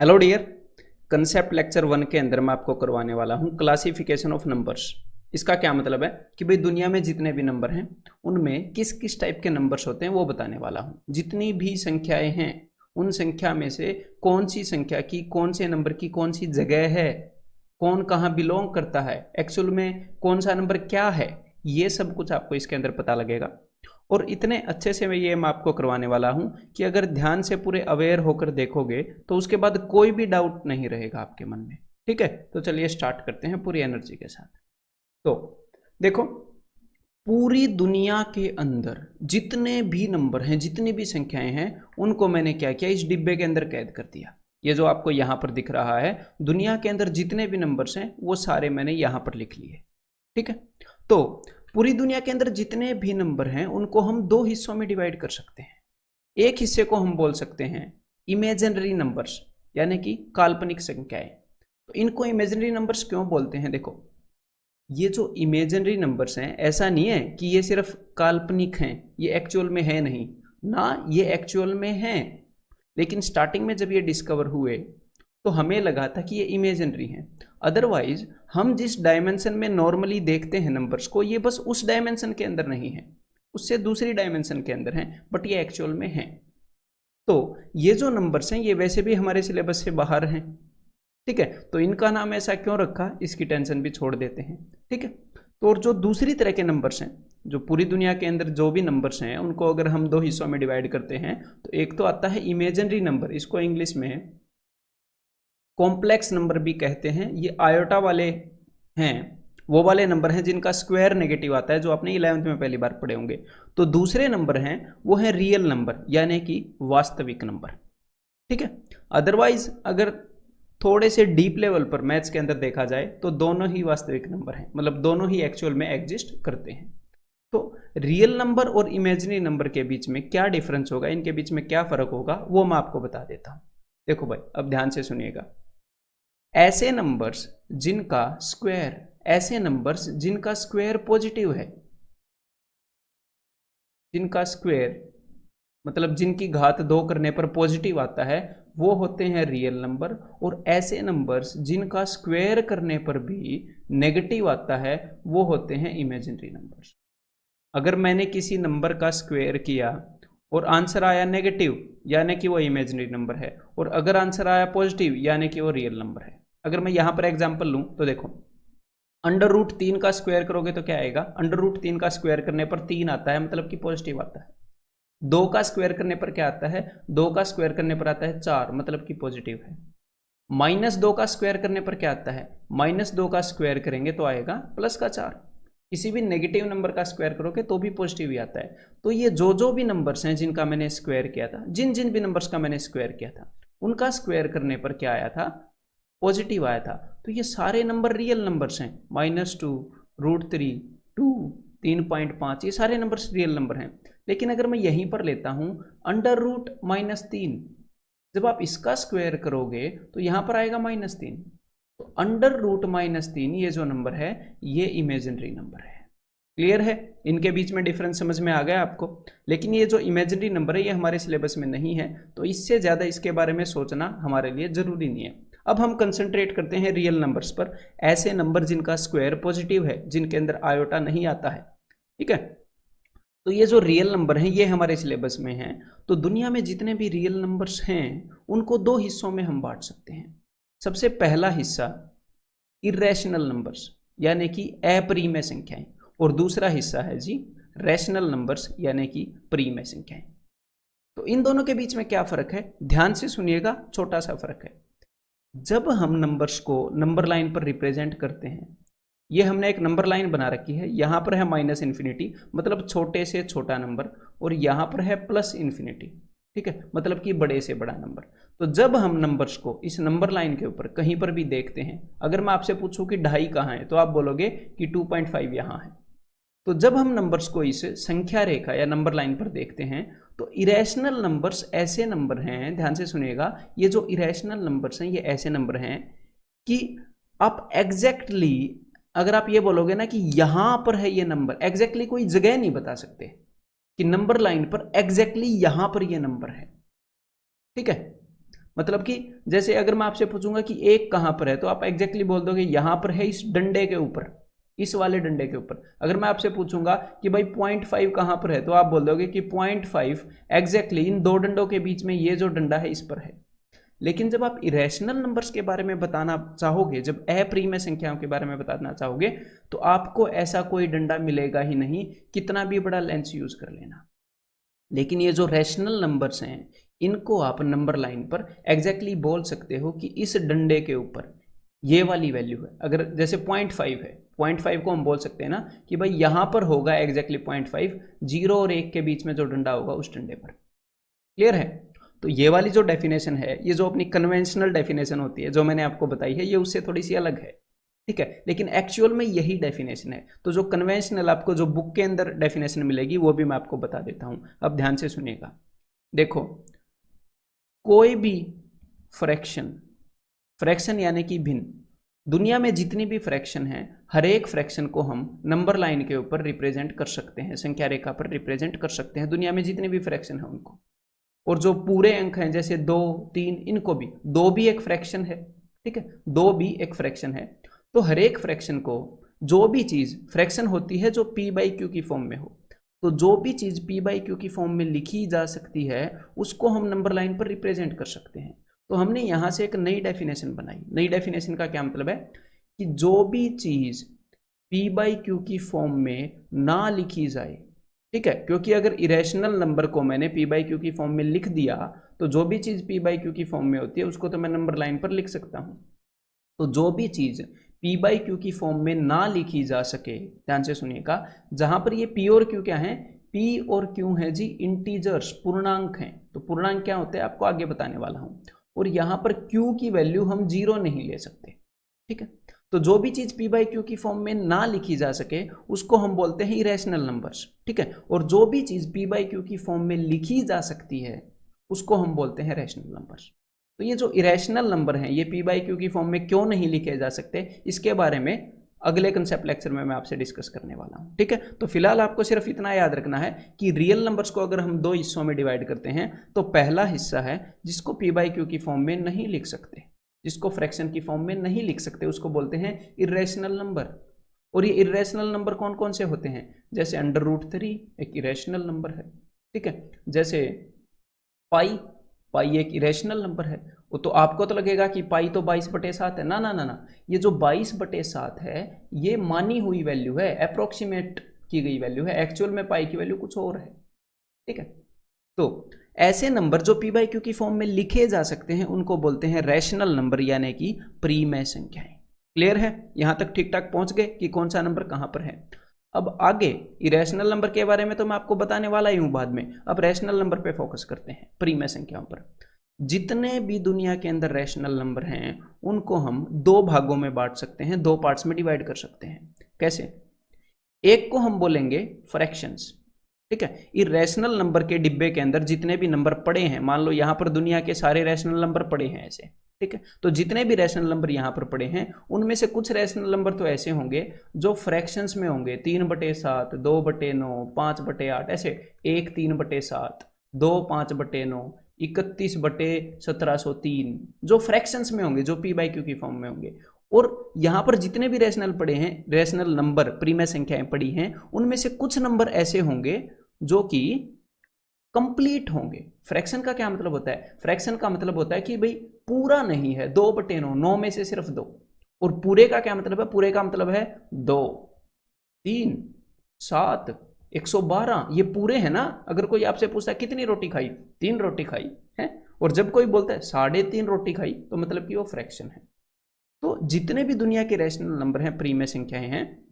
Hello dear. Concept lecture 1 के अंदर मैं आपको करवाने वाला हूँ क्लासिफिकेशन ऑफ नंबर्स। इसका क्या मतलब है कि भाई दुनिया में जितने भी नंबर हैं उनमें किस किस टाइप के नंबर्स होते हैं वो बताने वाला हूँ। जितनी भी संख्याएं हैं उन संख्या में से कौन सी संख्या की कौन से नंबर की कौन सी जगह है, कौन कहाँ बिलोंग करता है, एक्चुअल में कौन सा नंबर क्या है, ये सब कुछ आपको इसके अंदर पता लगेगा। और इतने अच्छे से मैं आपको करवाने वाला हूं कि अगर ध्यान से पूरे अवेयर होकर देखोगे तो उसके बाद कोई भी डाउट नहीं रहेगा आपके मन में। ठीक है, तो चलिए स्टार्ट करते हैं पूरी एनर्जी के साथ। तो देखो, पूरी दुनिया के अंदर जितने भी नंबर हैं, जितनी भी संख्याएं हैं, उनको मैंने क्या किया, इस डिब्बे के अंदर कैद कर दिया। ये जो आपको यहां पर दिख रहा है, दुनिया के अंदर जितने भी नंबर्स हैं वो सारे मैंने यहां पर लिख लिए। ठीक है, तो पूरी दुनिया के अंदर जितने भी नंबर हैं उनको हम दो हिस्सों में डिवाइड कर सकते हैं। एक हिस्से को हम बोल सकते हैं इमेजिनरी नंबर्स, यानी कि काल्पनिक संख्याएं। तो इनको इमेजिनरी नंबर्स क्यों बोलते हैं? देखो, ये जो इमेजिनरी नंबर्स हैं, ऐसा नहीं है कि ये सिर्फ काल्पनिक हैं, ये एक्चुअल में है नहीं ना, ये एक्चुअल में हैं। लेकिन स्टार्टिंग में जब ये डिस्कवर हुए तो हमें लगा था कि ये इमेजिनरी हैं। अदरवाइज हम जिस डायमेंशन में नॉर्मली देखते हैं नंबर्स को, ये बस उस डायमेंशन के अंदर नहीं है, उससे दूसरी डायमेंशन के अंदर हैं, बट ये एक्चुअल में हैं। तो ये जो नंबर्स हैं ये वैसे भी हमारे सिलेबस से बाहर हैं। ठीक है, तो इनका नाम ऐसा क्यों रखा, इसकी टेंशन भी छोड़ देते हैं। ठीक है, तो और जो दूसरी तरह के नंबर्स हैं, जो पूरी दुनिया के अंदर जो भी नंबर्स हैं उनको अगर हम दो हिस्सों में डिवाइड करते हैं तो एक तो आता है इमेजिनरी नंबर, इसको इंग्लिश में कॉम्प्लेक्स नंबर भी कहते हैं। ये आयोटा वाले हैं, वो वाले नंबर हैं जिनका स्क्वायर नेगेटिव आता है, जो आपने 11th में पहली बार पढ़े होंगे। तो दूसरे नंबर हैं वो है रियल नंबर, यानी कि वास्तविक नंबर। ठीक है, अदरवाइज अगर थोड़े से डीप लेवल पर मैथ्स के अंदर देखा जाए तो दोनों ही वास्तविक नंबर हैं, मतलब दोनों ही एक्चुअल में एग्जिस्ट करते हैं। तो रियल नंबर और इमेजिनरी नंबर के बीच में क्या डिफरेंस होगा, इनके बीच में क्या फर्क होगा, वो मैं आपको बता देता हूं। देखो भाई, अब ध्यान से सुनिएगा। ऐसे नंबर्स जिनका स्क्वायर, ऐसे नंबर्स जिनका स्क्वायर पॉजिटिव है, जिनका स्क्वायर मतलब जिनकी घात 2 करने पर पॉजिटिव आता है, वो होते हैं रियल नंबर। और ऐसे नंबर्स जिनका स्क्वायर करने पर भी नेगेटिव आता है, वो होते हैं इमेजिनरी नंबर्स। अगर मैंने किसी नंबर का स्क्वायर किया और आंसर आया नेगेटिव, यानी कि वो इमेजिनरी नंबर है, और अगर आंसर आया पॉजिटिव यानी कि वो रियल नंबर है। अगर मैं यहां पर एग्जांपल लूं तो देखो, अंडर रूट 3 का स्क्वायर करोगे तो क्या आएगा, अंडर रूट 3 का स्क्वायर करने पर 3 आता है, मतलब कि पॉजिटिव आता है। 2 का स्क्वायर करने पर क्या आता है, 2 का स्क्वायर करने पर आता है 4, मतलब कि पॉजिटिव है। -2 का स्क्वायर करने पर क्या आता है, -2 का स्क्वायर करेंगे तो आएगा +4। किसी भी नेगेटिव नंबर का स्क्वायर करोगे तो भी पॉजिटिव ही आता है। तो ये जो भी नंबर्स हैं जिनका मैंने स्क्वायर किया था, जिन जिन भी नंबर्स का मैंने स्क्वायर किया था, उनका स्क्वायर करने पर क्या आया था, पॉजिटिव आया था। तो ये सारे नंबर रियल नंबर्स हैं। -2, √3, 2, 3.5, ये सारे नंबर्स रियल नंबर हैं। लेकिन अगर मैं यहीं पर लेता हूं अंडर रूट -3, जब आप इसका स्क्वायर करोगे तो यहां पर आएगा -3। तो अंडर रूट -3 ये जो नंबर है ये इमेजिनरी नंबर है। क्लियर है? इनके बीच में डिफरेंस समझ में आ गया आपको? लेकिन ये जो इमेजिनरी नंबर है ये हमारे सिलेबस में नहीं है, तो इससे ज्यादा इसके बारे में सोचना हमारे लिए जरूरी नहीं है। अब हम कंसंट्रेट करते हैं रियल नंबर्स पर, ऐसे नंबर जिनका स्क्वायर पॉजिटिव है, जिनके अंदर आयोटा नहीं आता है। ठीक है, तो ये जो रियल नंबर हैं ये हमारे सिलेबस में हैं। तो दुनिया में जितने भी रियल नंबर्स हैं उनको दो हिस्सों में हम बांट सकते हैं। सबसे पहला हिस्सा इरेशनल नंबर्स, यानी कि अप्रिमेय संख्याएं, और दूसरा हिस्सा है जी रैशनल नंबर्स, यानी कि परिमेय संख्याएं। तो इन दोनों के बीच में क्या फर्क है, ध्यान से सुनिएगा, छोटा सा फर्क है। जब हम नंबर्स को नंबर लाइन पर रिप्रेजेंट करते हैं, ये हमने एक नंबर लाइन बना रखी है, यहां पर है -∞, मतलब छोटे से छोटा नंबर, और यहां पर है +∞। ठीक है, मतलब कि बड़े से बड़ा नंबर। तो जब हम नंबर्स को इस नंबर लाइन के ऊपर कहीं पर भी देखते हैं, अगर मैं आपसे पूछूं कि 2.5 कहां है तो आप बोलोगे कि 2.5 यहां है। तो जब हम नंबर्स को इस संख्या रेखा या नंबर लाइन पर देखते हैं तो इरेशनल नंबर्स ऐसे नंबर हैं, ध्यान से सुनिएगा, ये जो इरेशनल नंबर्स हैं ये ऐसे नंबर हैं कि आप एग्जैक्टली अगर आप ये बोलोगे ना कि यहां पर है ये नंबर, एग्जैक्टली कोई जगह नहीं बता सकते कि नंबर लाइन पर एग्जैक्टली यहां पर ये नंबर है। ठीक है, मतलब कि जैसे अगर मैं आपसे पूछूंगा कि एक कहां पर है तो आप एग्जैक्टली बोल दोगे यहां पर है, इस डंडे के ऊपर, इस वाले डंडे के ऊपर। अगर मैं आपसे पूछूंगा कि भाई 0.5 कहां पर है तो आप बोल दोगे कि 0.5 एग्जैक्टली इन दो डंडों के बीच में ये जो डंडा है इस पर है। लेकिन जब आप इरेशनल नंबर्स के बारे में बताना चाहोगे, जब अप्रिमेय संख्याओं के बारे में बताना चाहोगे, तो आपको ऐसा कोई डंडा मिलेगा ही नहीं, कितना भी बड़ा लेंस यूज कर लेना। लेकिन ये जो रैशनल नंबर्स हैं इनको आप नंबर लाइन पर एग्जैक्टली बोल सकते हो कि इस डंडे के ऊपर ये वाली वैल्यू है। अगर जैसे 0.5 है, 0.5 को हम बोल सकते हैं ना कि भाई यहां पर होगा एग्जैक्टली 0.5, 0 और 1 के बीच में जो डंडा होगा उस डंडे पर। क्लियर है? तो ये वाली जो डेफिनेशन है, ये जो अपनी कन्वेंशनल डेफिनेशन होती है जो मैंने आपको बताई है, ये उससे थोड़ी सी अलग है, ठीक है, लेकिन एक्चुअल में यही डेफिनेशन है। तो जो कन्वेंशनल आपको जो बुक के अंदर डेफिनेशन मिलेगी वो भी मैं आपको बता देता हूं, अब ध्यान से सुनिएगा। देखो, कोई भी फ्रैक्शन, फ्रैक्शन यानी कि भिन्न, दुनिया में जितनी भी फ्रैक्शन है, हर एक फ्रैक्शन को हम नंबर लाइन के ऊपर रिप्रेजेंट कर सकते हैं, संख्या रेखा पर रिप्रेजेंट कर सकते हैं, दुनिया में जितनी भी फ्रैक्शन है उनको। और जो पूरे अंक हैं जैसे 2, 3, इनको भी, 2 भी एक फ्रैक्शन है, ठीक है, 2 भी एक फ्रैक्शन है। तो हर एक फ्रैक्शन को, जो भी चीज फ्रैक्शन होती है जो p बाई क्यू की फॉर्म में हो, तो जो भी चीज p बाई क्यू की फॉर्म में लिखी जा सकती है उसको हम नंबर लाइन पर रिप्रेजेंट कर सकते हैं। तो हमने यहां से एक नई डेफिनेशन बनाई। नई डेफिनेशन का क्या मतलब है कि जो भी चीज p बाई क्यू की फॉर्म में ना लिखी जाए, ठीक है, क्योंकि अगर इरेशनल नंबर को मैंने p बाई क्यू की फॉर्म में लिख दिया तो जो भी चीज p बाई क्यू की फॉर्म में होती है उसको तो मैं नंबर लाइन पर लिख सकता हूं। तो जो भी चीज p बाई क्यू की फॉर्म में ना लिखी जा सके, ध्यान से सुनिएगा, जहां पर ये p और q क्या है, p और q है जी इंटीजर्स, पूर्णांक हैं। तो पूर्णांक क्या होते हैं आपको आगे बताने वाला हूं। और यहां पर q की वैल्यू हम 0 नहीं ले सकते, ठीक है। तो जो भी चीज p बाई क्यू की फॉर्म में ना लिखी जा सके उसको हम बोलते हैं इरेशनल नंबर्स, ठीक है। और जो भी चीज p बाई क्यू की फॉर्म में लिखी जा सकती है उसको हम बोलते हैं रैशनल नंबर्स। तो ये जो इरेशनल नंबर हैं ये p बाई क्यू की फॉर्म में क्यों नहीं लिखे जा सकते, इसके बारे में अगले कंसेप्ट लेक्चर में मैं आपसे डिस्कस करने वाला हूं, ठीक है। तो फिलहाल आपको सिर्फ इतना याद रखना है कि रियल नंबर्स को अगर हम 2 हिस्सों में डिवाइड करते हैं तो पहला हिस्सा है जिसको p बाई क्यू की फॉर्म में नहीं लिख सकते, जिसको फ्रैक्शन की फॉर्म में नहीं लिख सकते, उसको बोलते हैं इरेशनल नंबर। और ये इरेशनल नंबर कौन कौन से होते हैं, जैसे √3 एक इरेशनल नंबर है, ठीक है, जैसे पाई, पाई एक इरेशनल नंबर है। वो तो आपको तो लगेगा कि पाई तो 22/7 है, ना ना ना ना, ये जो 22/7 है ये मानी हुई वैल्यू है, अप्रोक्सीमेट की गई वैल्यू है, एक्चुअल में पाई की वैल्यू कुछ और है, ठीक है। तो ऐसे नंबर जो p बाई क्यू की फॉर्म में लिखे जा सकते हैं उनको बोलते हैं रैशनल नंबर यानी कि प्रीमेय संख्याएं। क्लियर है? यहां तक ठीक ठाक पहुंच गए कि कौन सा नंबर कहां पर है। अब आगे इरेशनल नंबर के बारे में तो मैं आपको बताने वाला ही हूं बाद में, अब रैशनल नंबर पे फोकस करते हैं, प्रीमेय संख्याओं पर। जितने भी दुनिया के अंदर रैशनल नंबर हैं उनको हम 2 भागों में बांट सकते हैं, 2 पार्ट्स में डिवाइड कर सकते हैं। कैसे? एक को हम बोलेंगे फ्रैक्शंस, ठीक है, इरेशनल नंबर के डिब्बे के अंदर जितने भी नंबर पड़े हैं, मान लो यहां पर दुनिया के सारे रैशनल नंबर पड़े हैं ऐसे, ठीक है, तो जितने भी रैशनल नंबर यहां पर पड़े हैं उनमें से कुछ रैशनल नंबर तो ऐसे होंगे जो फ्रैक्शंस में होंगे, 3/7, 2/9, 5/8, ऐसे 1 3/7, 2 5/9, 31/1703, जो फ्रैक्शंस में होंगे, जो p बाई क्यू की फॉर्म में होंगे। और यहां पर जितने भी रैशनल पड़े हैं, रैशनल नंबर प्रीमेय संख्याएं पड़ी हैं, उनमें से कुछ नंबर ऐसे होंगे जो कि कंप्लीट होंगे। फ्रैक्शन का क्या मतलब होता है, फ्रैक्शन का मतलब होता है कि भाई पूरा नहीं है, 2/9, 9 में से सिर्फ 2। और पूरे का क्या मतलब है, पूरे का मतलब है 2, 3, 7, 112, ये पूरे है ना। अगर कोई आपसे पूछता है कितनी रोटी खाई, 3 रोटी खाई है, और जब कोई बोलता है 3.5 रोटी खाई तो मतलब कि वो फ्रैक्शन है। तो जितने भी दुनिया के रैशनल नंबर हैं, प्रीमेय संख्याएं हैं,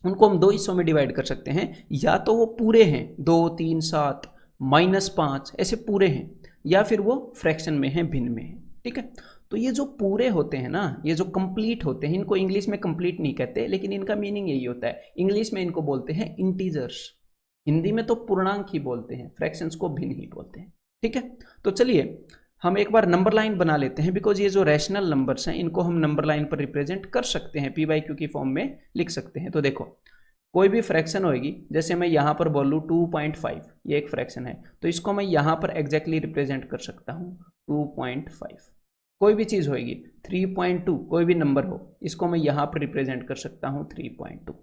उनको हम 2 हिस्सों में डिवाइड कर सकते हैं, या तो वो पूरे हैं 2, 3, 7, -5 ऐसे पूरे हैं, या फिर वो फ्रैक्शन में हैं, भिन्न में हैं, ठीक है। तो ये जो पूरे होते हैं ना, ये जो कंप्लीट होते हैं, इनको इंग्लिश में कंप्लीट नहीं कहते, लेकिन इनका मीनिंग यही होता है, इंग्लिश में इनको बोलते हैं इंटीजर्स, हिंदी में तो पूर्णांक ही बोलते हैं, फ्रैक्शंस को भिन्न ही बोलते हैं, ठीक है। तो चलिए हम एक बार नंबर लाइन बना लेते हैं, बिकॉज ये जो रैशनल नंबर्स हैं इनको हम नंबर लाइन पर रिप्रेजेंट कर सकते हैं, p बाई क्यू की फॉर्म में लिख सकते हैं। तो देखो कोई भी फ्रैक्शन होगी, जैसे मैं यहाँ पर बोलूँ 2.5, ये एक फ्रैक्शन है, तो इसको मैं यहाँ पर एग्जैक्टली रिप्रेजेंट कर सकता हूँ 2.5। कोई भी चीज़ होगी 3.2, कोई भी नंबर हो, इसको मैं यहाँ पर रिप्रेजेंट कर सकता हूँ 3.2।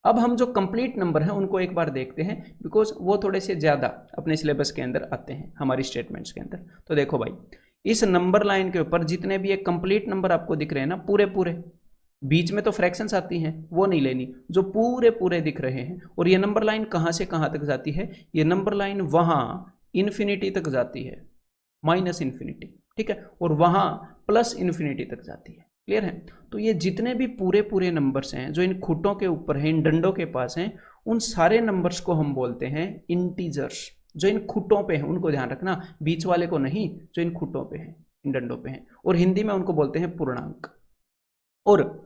अब हम जो कंप्लीट नंबर हैं उनको एक बार देखते हैं, बिकॉज वो थोड़े से ज़्यादा अपने सिलेबस के अंदर आते हैं हमारी स्टेटमेंट्स के अंदर। तो देखो भाई, इस नंबर लाइन के ऊपर जितने भी एक कंप्लीट नंबर आपको दिख रहे हैं ना, पूरे पूरे, बीच में तो फ्रैक्शंस आती हैं वो नहीं लेनी, जो पूरे पूरे दिख रहे हैं। और ये नंबर लाइन कहाँ से कहाँ तक जाती है? ये नंबर लाइन वहाँ इन्फिनिटी तक जाती है, माइनस इन्फिनिटी, ठीक है, और वहाँ प्लस इन्फिनिटी तक जाती है। क्लियर है? तो ये जितने भी पूरे पूरे नंबर्स हैं जो इन खुटों के ऊपर हैं, इन डंडों के पास हैं, उन सारे नंबर्स को हम बोलते हैं इंटीजर्स। जो इन खुटों पे हैं उनको ध्यान रखना, बीच वाले को नहीं, जो इन खुटों पे हैं, इन डंडों पे हैं, और हिंदी में उनको बोलते हैं पूर्णांक। और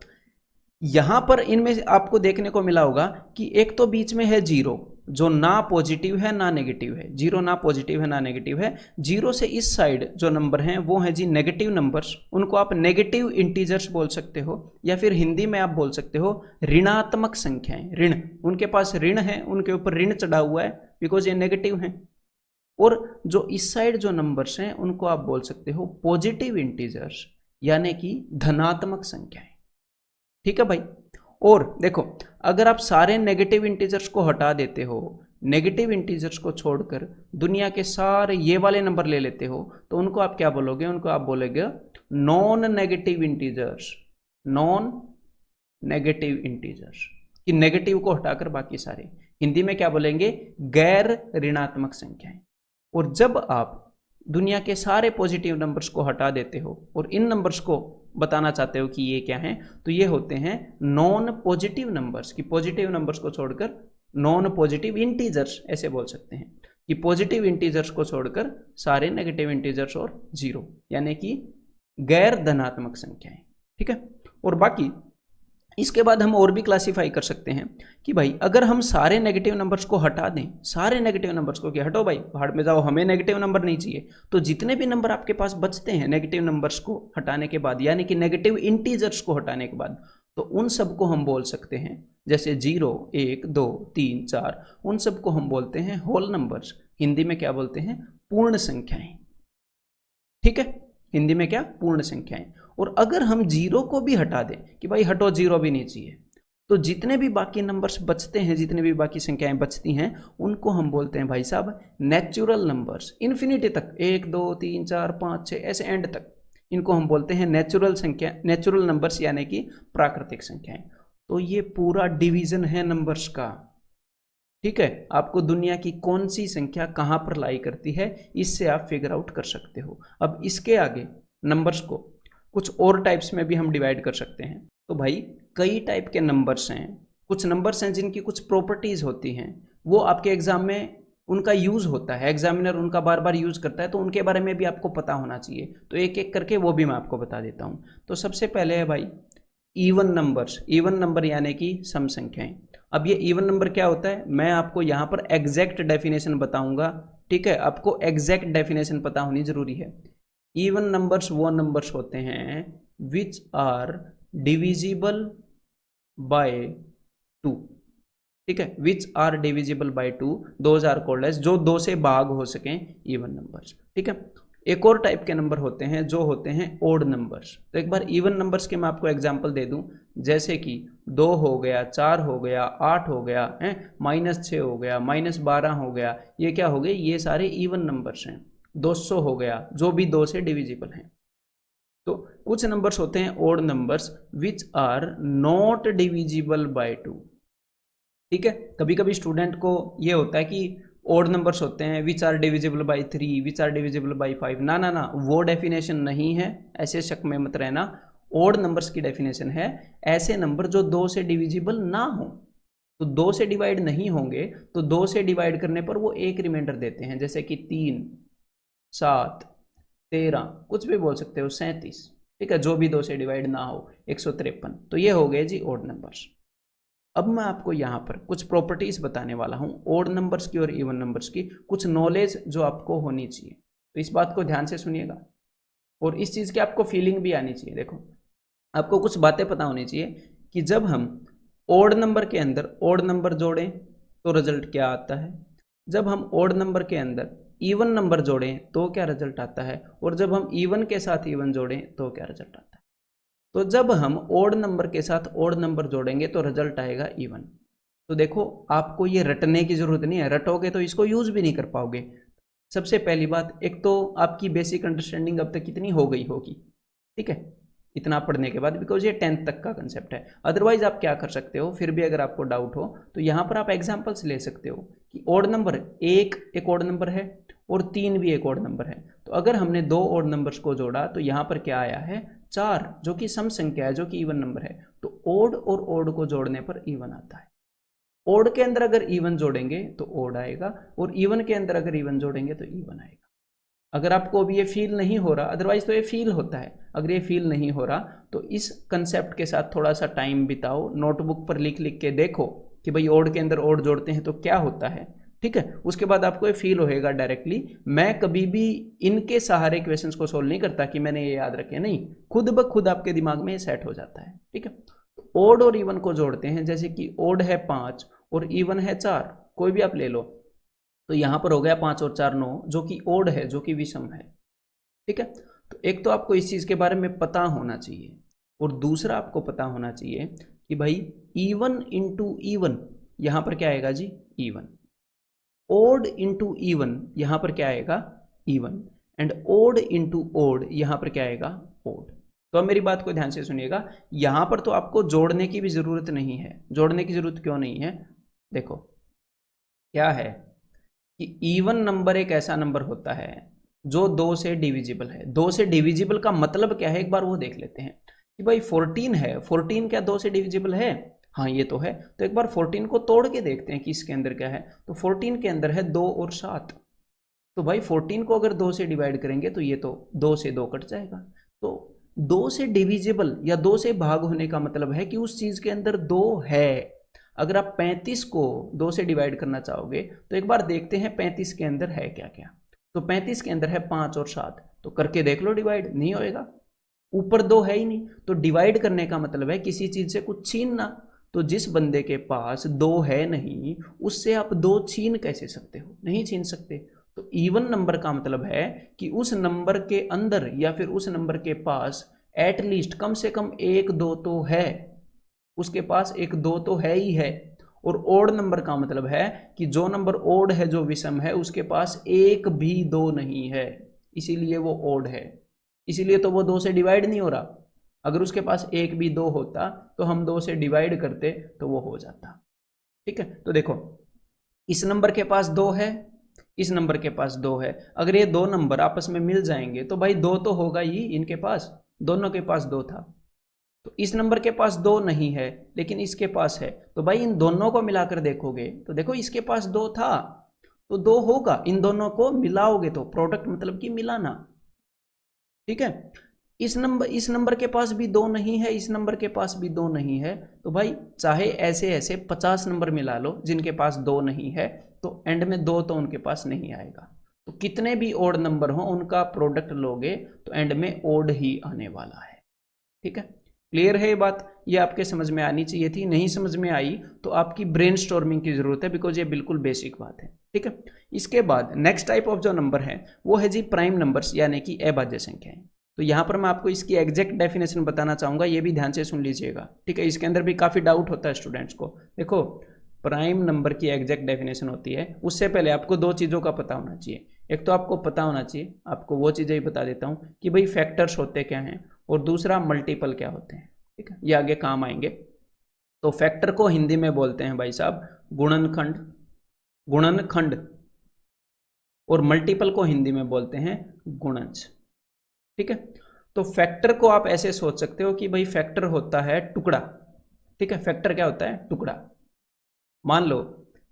यहां पर इनमें आपको देखने को मिला होगा कि एक तो बीच में है जीरो, जो ना पॉजिटिव है ना नेगेटिव है, जीरो ना पॉजिटिव है ना नेगेटिव है। जीरो से इस साइड जो नंबर हैं वो है जी नेगेटिव नंबर्स, उनको आप नेगेटिव इंटीजर्स बोल सकते हो, या फिर हिंदी में आप बोल सकते हो ऋणात्मक संख्याएं। ऋण, उनके पास ऋण है, उनके ऊपर ऋण चढ़ा हुआ है, बिकॉज ये नेगेटिव है। और जो इस साइड जो नंबर्स हैं उनको आप बोल सकते हो पॉजिटिव इंटीजर्स, यानी कि धनात्मक संख्याएं। ठीक है भाई। और देखो, अगर आप सारे नेगेटिव इंटीजर्स को हटा देते हो, नेगेटिव इंटीजर्स को छोड़कर दुनिया के सारे ये वाले नंबर ले लेते हो, तो उनको आप क्या बोलोगे? उनको आप बोलोगे non negative integers. Non negative integers, कि नेगेटिव को हटाकर बाकी सारे। हिंदी में क्या बोलेंगे? गैर ऋणात्मक संख्याएं। और जब आप दुनिया के सारे पॉजिटिव नंबर्स को हटा देते हो और इन नंबर्स को बताना चाहते हो कि ये क्या हैं, तो ये होते हैं नॉन पॉजिटिव नंबर्स। कि पॉजिटिव नंबर्स को छोड़कर नॉन पॉजिटिव इंटीजर्स, ऐसे बोल सकते हैं कि पॉजिटिव इंटीजर्स को छोड़कर सारे नेगेटिव इंटीजर्स और जीरो, यानी कि गैर धनात्मक संख्याएं। ठीक है। और बाकी इसके बाद हम और भी क्लासिफाई कर सकते हैं कि भाई अगर हम सारे नेगेटिव नंबर्स को हटा दें, सारे नेगेटिव नंबर्स को, कि हटो भाई भाड़ में जाओ, हमें नेगेटिव नंबर नहीं चाहिए, तो जितने भी नंबर आपके पास बचते हैं नेगेटिव नंबर्स को हटाने के बाद, यानी कि नेगेटिव इंटीजर्स को हटाने के बाद, तो उन सबको हम बोल सकते हैं, जैसे 0, 1, 2, 3, 4, उन सबको हम बोलते हैं होल नंबर्स। हिंदी में क्या बोलते हैं? पूर्ण संख्याएं। ठीक है, हिंदी में क्या? पूर्ण संख्याएं। और अगर हम जीरो को भी हटा दें कि भाई हटो, जीरो भी नहीं चाहिए, तो जितने भी बाकी नंबर्स बचते हैं, जितने भी बाकी संख्याएं बचती हैं, उनको हम बोलते हैं भाई साहब नेचुरल नंबर्स। इन्फिनिटी तक, 1, 2, 3, 4, 5, 6 ऐसे एंड तक, इनको हम बोलते हैं नेचुरल संख्या, नेचुरल नंबर्स, यानी कि प्राकृतिक संख्याएं। तो ये पूरा डिवीजन है नंबर्स का। ठीक है, आपको दुनिया की कौन सी संख्या कहां पर लाई करती है, इससे आप फिगर आउट कर सकते हो। अब इसके आगे नंबर्स को कुछ और टाइप्स में भी हम डिवाइड कर सकते हैं। तो भाई कई टाइप के नंबर्स हैं। कुछ नंबर्स हैं जिनकी कुछ प्रॉपर्टीज होती हैं, वो आपके एग्जाम में उनका यूज होता है, एग्जामिनर उनका बार बार यूज करता है, तो उनके बारे में भी आपको पता होना चाहिए। तो एक एक करके वो भी मैं आपको बता देता हूँ। तो सबसे पहले है भाई इवन नंबर्स। इवन नंबर यानी कि सम संख्याएं। अब ये इवन नंबर क्या होता है, मैं आपको यहाँ पर एग्जैक्ट डेफिनेशन बताऊंगा। ठीक है, आपको एग्जैक्ट डेफिनेशन पता होनी जरूरी है। इवन नंबर्स वो नंबर्स होते हैं विच आर डिविजिबल बाय 2। ठीक है, which are divisible by 2, those are called एज, जो 2 से भाग हो सकें, इवन नंबर्स। ठीक है। एक और टाइप के नंबर होते हैं जो होते हैं ओड नंबर्स। तो एक बार इवन नंबर्स के मैं आपको एग्जांपल दे दूं, जैसे कि 2 हो गया, 4 हो गया, 8 हो गया है, -6 हो गया, -12 हो गया, ये क्या हो गए? ये सारे इवन नंबर्स हैं। 200 हो गया, जो भी 2 से डिविजिबल हैं। तो कुछ नंबर्स होते हैं odd numbers which are not divisible by 2। ठीक है, कभी कभी स्टूडेंट को ये होता है कि ओड नंबर्स होते हैं which are divisible by 3, which are divisible by 5। ना ना ना, वो डेफिनेशन नहीं है, ऐसे शक में मत रहना। ओड नंबर्स की डेफिनेशन है ऐसे नंबर जो 2 से डिविजिबल ना हो। तो 2 से डिवाइड नहीं होंगे, तो 2 से डिवाइड करने पर वो एक रिमाइंडर देते हैं, जैसे कि 3, 7, 13, कुछ भी बोल सकते हो, 37। ठीक है, जो भी 2 से डिवाइड ना हो, 153। तो ये हो गए जी ओड नंबर्स। अब मैं आपको यहाँ पर कुछ प्रॉपर्टीज बताने वाला हूँ ओड नंबर्स की और इवन नंबर्स की, कुछ नॉलेज जो आपको होनी चाहिए। तो इस बात को ध्यान से सुनिएगा और इस चीज़ की आपको फीलिंग भी आनी चाहिए। देखो, आपको कुछ बातें पता होनी चाहिए कि जब हम ओड नंबर के अंदर ओड नंबर जोड़ें तो रिजल्ट क्या आता है, जब हम ओड नंबर के अंदर इवन नंबर जोड़ें तो क्या रिजल्ट आता है, और जब हम इवन के साथ इवन जोड़ें तो क्या रिजल्ट आता है। तो जब हम ओड नंबर के साथ ओड नंबर जोड़ेंगे तो रिजल्ट आएगा इवन। तो देखो आपको ये रटने की जरूरत नहीं है, रटोगे तो इसको यूज भी नहीं कर पाओगे। सबसे पहली बात, एक तो आपकी बेसिक अंडरस्टैंडिंग अब तक कितनी हो गई होगी, ठीक है, इतना पढ़ने के बाद, बिकॉज ये 10th तक का कंसेप्ट है। अदरवाइज आप क्या कर सकते हो, फिर भी अगर आपको डाउट हो तो यहाँ पर आप एग्जाम्पल्स ले सकते हो कि ओड नंबर एक ओड नंबर है और 3 भी एक ओड नंबर है। तो अगर हमने 2 ओड नंबर्स को जोड़ा तो यहाँ पर क्या आया है 4, जो कि सम संख्या है, जो कि इवन नंबर है। तो ओड और ओड को जोड़ने पर इवन आता है। ओड के अंदर अगर इवन जोड़ेंगे तो ओड आएगा, और इवन के अंदर अगर इवन जोड़ेंगे तो इवन आएगा। अगर आपको अभी ये फील नहीं हो रहा, अदरवाइज तो ये फील होता है, अगर ये फील नहीं हो रहा तो इस कंसेप्ट के साथ थोड़ा सा टाइम बिताओ, नोटबुक पर लिख लिख के देखो कि भाई ओड के अंदर ओड जोड़ते हैं तो क्या होता है, ठीक है। उसके बाद आपको ये फील होएगा डायरेक्टली। मैं कभी भी इनके सहारे क्वेश्चंस को सोल्व नहीं करता कि मैंने ये याद रखे, नहीं, खुद ब खुद आपके दिमाग में ये सेट हो जाता है, ठीक है। ओड और इवन को जोड़ते हैं, जैसे कि ओड है 5 और इवन है 4, कोई भी आप ले लो, तो यहां पर हो गया 5 और 4 9, जो कि ओड है, जो कि विषम है, ठीक है। तो एक तो आपको इस चीज के बारे में पता होना चाहिए, और दूसरा आपको पता होना चाहिए कि भाई इवन इंटू इवन यहां पर क्या आएगा जी, इवन। ओड इंटू इवन यहां पर क्या आएगा, even. And odd into odd यहां पर क्या आएगा, ओड। तो अब मेरी बात को ध्यान से सुनिएगा, यहां पर तो आपको जोड़ने की भी जरूरत नहीं है। जोड़ने की जरूरत क्यों नहीं है, देखो क्या है कि इवन नंबर एक ऐसा नंबर होता है जो 2 से डिविजिबल है। 2 से डिविजिबल का मतलब क्या है, एक बार वो देख लेते हैं कि भाई 14 है, 14 क्या 2 से डिविजिबल है, हाँ ये तो है। तो एक बार 14 को तोड़ के देखते हैं कि इसके अंदर क्या है। तो 14 के अंदर है 2 और 7, तो भाई 14 को अगर 2 से डिवाइड करेंगे तो ये तो 2 से 2 कट जाएगा। तो 2 से डिविजिबल या 2 से भाग होने का मतलब है कि उस चीज के अंदर 2 है। अगर आप 35 को 2 से डिवाइड करना चाहोगे तो एक बार देखते हैं 35 के अंदर है क्या क्या। तो 35 के अंदर है 5 और 7, तो करके देख लो, डिवाइड नहीं होएगा, ऊपर 2 है ही नहीं। तो डिवाइड करने का मतलब है किसी चीज से कुछ छीनना। तो जिस बंदे के पास 2 है नहीं, उससे आप 2 छीन कैसे सकते हो, नहीं छीन सकते। तो इवन नंबर का मतलब है कि उस नंबर के अंदर या फिर उस नंबर के पास एटलीस्ट कम से कम 1 2 तो है, उसके पास 1 2 तो है ही है। और ओड नंबर का मतलब है कि जो नंबर ओड है, जो विषम है, उसके पास 1 भी 2 नहीं है, इसीलिए वो ओड है। इसीलिए तो वो 2 से डिवाइड नहीं हो रहा। अगर उसके पास 1 भी 2 होता तो हम 2 से डिवाइड करते तो वो हो जाता, ठीक है। तो देखो इस नंबर के पास 2 है, इस नंबर के पास 2 है। अगर ये 2 नंबर आपस में मिल जाएंगे तो भाई 2 तो होगा ही इनके पास, दोनों के पास 2 था। तो इस नंबर के पास 2 नहीं है लेकिन इसके पास है, तो भाई इन दोनों को मिलाकर देखोगे तो देखो इसके पास 2 था तो 2 होगा, इन दोनों को मिलाओगे तो प्रोडक्ट मतलब कि मिलाना, ठीक है। इस नंबर के पास भी 2 नहीं है, इस नंबर के पास भी 2 नहीं है। तो भाई चाहे ऐसे ऐसे 50 नंबर मिला लो जिनके पास 2 नहीं है, तो एंड में 2 तो उनके पास नहीं आएगा। तो कितने भी ओड नंबर हो उनका प्रोडक्ट लोगे तो एंड में ओड ही आने वाला है, ठीक है। क्लियर है ये बात, ये आपके समझ में आनी चाहिए थी। नहीं समझ में आई तो आपकी ब्रेन स्टॉर्मिंग की जरूरत है, बिकॉज ये बिल्कुल बेसिक बात है, ठीक है। इसके बाद नेक्स्ट टाइप ऑफ जो नंबर है वो है जी प्राइम नंबर्स, यानी कि अभाज्य संख्याएं। तो यहां पर मैं आपको इसकी एग्जैक्ट डेफिनेशन बताना चाहूंगा, ये भी ध्यान से सुन लीजिएगा, ठीक है। इसके अंदर भी काफी डाउट होता है स्टूडेंट्स को। देखो प्राइम नंबर की एग्जैक्ट डेफिनेशन होती है, उससे पहले आपको 2 चीजों का पता होना चाहिए। एक तो आपको पता होना चाहिए, आपको वो चीजें ही बता देता हूं कि भाई फैक्टर्स होते क्या हैं, और दूसरा मल्टीपल क्या होते हैं, ठीक है, ये आगे काम आएंगे। तो फैक्टर को हिंदी में बोलते हैं भाई साहब गुणनखंड, गुणनखंड, और मल्टीपल को हिंदी में बोलते हैं गुणज, ठीक है। तो फैक्टर को आप ऐसे सोच सकते हो कि भाई फैक्टर होता है टुकड़ा, ठीक है। फैक्टर क्या होता है, टुकड़ा। मान लो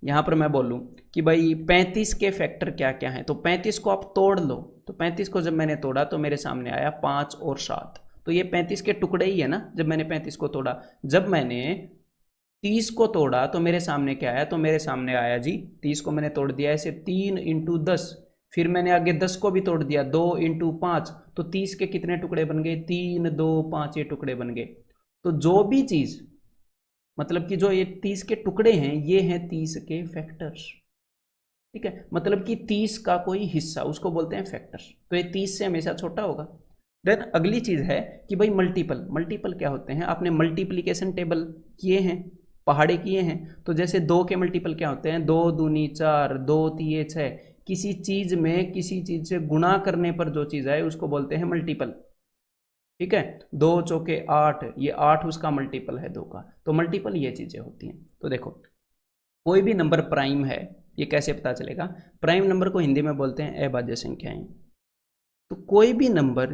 यहां पर मैं बोलूं कि भाई 35 के फैक्टर क्या क्या हैं, तो 35 को आप तोड़ लो। तो 35 को जब मैंने तोड़ा तो मेरे सामने आया 5 और 7, तो ये 35 के टुकड़े ही है ना। जब मैंने 35 को तोड़ा, जब मैंने 30 को तोड़ा तो मेरे सामने क्या आया, तो मेरे सामने आया जी 30 को मैंने तोड़ दिया ऐसे 3 इंटू 10, फिर मैंने आगे 10 को भी तोड़ दिया 2 इंटू 5, तो 30 के कितने टुकड़े बन गए, 3 2 5, ये टुकड़े बन गए। तो जो भी चीज मतलब कि जो ये 30 के टुकड़े हैं ये हैं 30 के फैक्टर्स, ठीक है। मतलब कि 30 का कोई हिस्सा उसको बोलते हैं फैक्टर्स, तो ये 30 से हमेशा छोटा होगा। देन अगली चीज है कि भाई मल्टीपल, मल्टीपल क्या होते हैं, आपने मल्टीप्लीकेशन टेबल किए हैं, पहाड़े किए हैं, तो जैसे 2 के मल्टीपल क्या होते हैं, 2 दूनी 4, 2 तिये 6, किसी चीज में किसी चीज से गुणा करने पर जो चीज आए उसको बोलते हैं मल्टीपल, ठीक है। 2 चौके 8, ये 8 उसका मल्टीपल है 2 का, तो मल्टीपल ये चीजें होती हैं। तो देखो कोई भी नंबर प्राइम है, ये कैसे पता चलेगा, प्राइम नंबर को हिंदी में बोलते हैं अभाज्य संख्याएं। तो कोई भी नंबर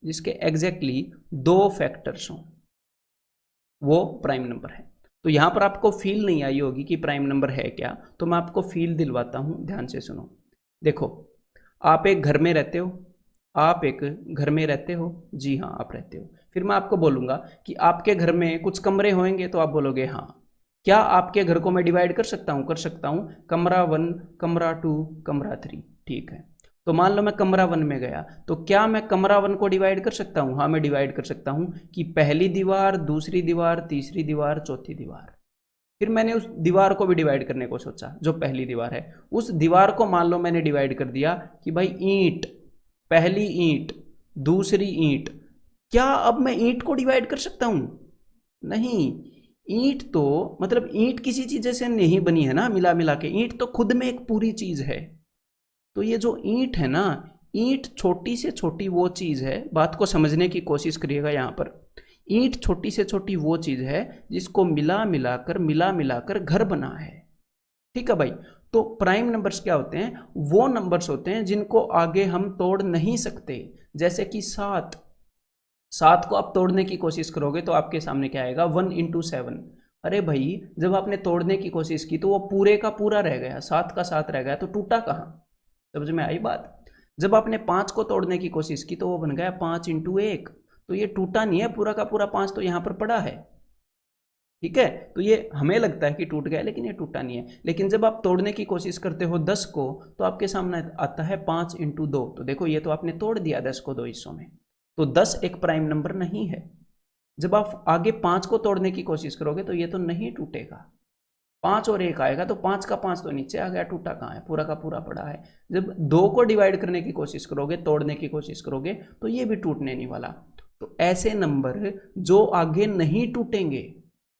जिसके एग्जैक्टली 2 फैक्टर्स हों वो प्राइम नंबर है। तो यहां पर आपको फील नहीं आई होगी कि प्राइम नंबर है क्या, तो मैं आपको फील दिलवाता हूं, ध्यान से सुनो। देखो आप एक घर में रहते हो, आप एक घर में रहते हो, जी हाँ आप रहते हो, फिर मैं आपको बोलूंगा कि आपके घर में कुछ कमरे होंगे, तो आप बोलोगे हाँ। क्या आपके घर को मैं डिवाइड कर सकता हूं, कर सकता हूं, कमरा 1, कमरा 2, कमरा 3, ठीक है। तो मान लो मैं कमरा 1 में गया, तो क्या मैं कमरा 1 को डिवाइड कर सकता हूं, हाँ मैं डिवाइड कर सकता हूं कि पहली दीवार, दूसरी दीवार, तीसरी दीवार, चौथी दीवार। फिर मैंने उस दीवार को भी डिवाइड करने को सोचा, जो पहली दीवार है, उस दीवार को मान लो मैंने डिवाइड कर दिया कि भाई ईंट, पहली ईंट, दूसरी ईंट। क्या अब मैं ईंट को डिवाइड कर सकता हूं, नहीं। ईंट तो मतलब ईंट किसी चीज से नहीं बनी है ना, मिला मिला के ईंट तो खुद में एक पूरी चीज है। तो ये जो ईंट है ना, ईंट छोटी से छोटी वो चीज है, बात को समझने की कोशिश करिएगा यहां पर। ईंट छोटी से छोटी वो चीज है जिसको मिला मिलाकर घर बना है, ठीक है भाई। तो प्राइम नंबर्स क्या होते हैं, वो नंबर्स होते हैं जिनको आगे हम तोड़ नहीं सकते। जैसे कि 7, 7 को आप तोड़ने की कोशिश करोगे तो आपके सामने क्या आएगा, 1 इंटू 7। अरे भाई जब आपने तोड़ने की कोशिश की तो वो पूरे का पूरा रह गया, 7 का 7 रह गया, तो टूटा कहाँ, समझ में आई बात। जब आपने 5 को तोड़ने की कोशिश की तो वो बन गया 5 इंटू 1, तो ये टूटा नहीं है, पूरा का पूरा 5 तो यहाँ पर पड़ा है, ठीक है। तो ये हमें लगता है कि टूट गया, लेकिन ये टूटा नहीं है। लेकिन जब आप तोड़ने की कोशिश करते हो 10 को, तो आपके सामने आता है 5 इंटू 2, तो देखो ये तो आपने तोड़ दिया 10 को 2 हिस्सों में, तो 10 एक प्राइम नंबर नहीं है। जब आप आगे 5 को तोड़ने की कोशिश करोगे तो ये तो नहीं टूटेगा, 5 और 1 आएगा, तो 5 का 5 तो नीचे आ गया, टूटा कहाँ है, पूरा का पूरा पड़ा है। जब 2 को डिवाइड करने की कोशिश करोगे, तोड़ने की कोशिश करोगे, तो ये भी टूटने नहीं वाला। तो ऐसे नंबर जो आगे नहीं टूटेंगे,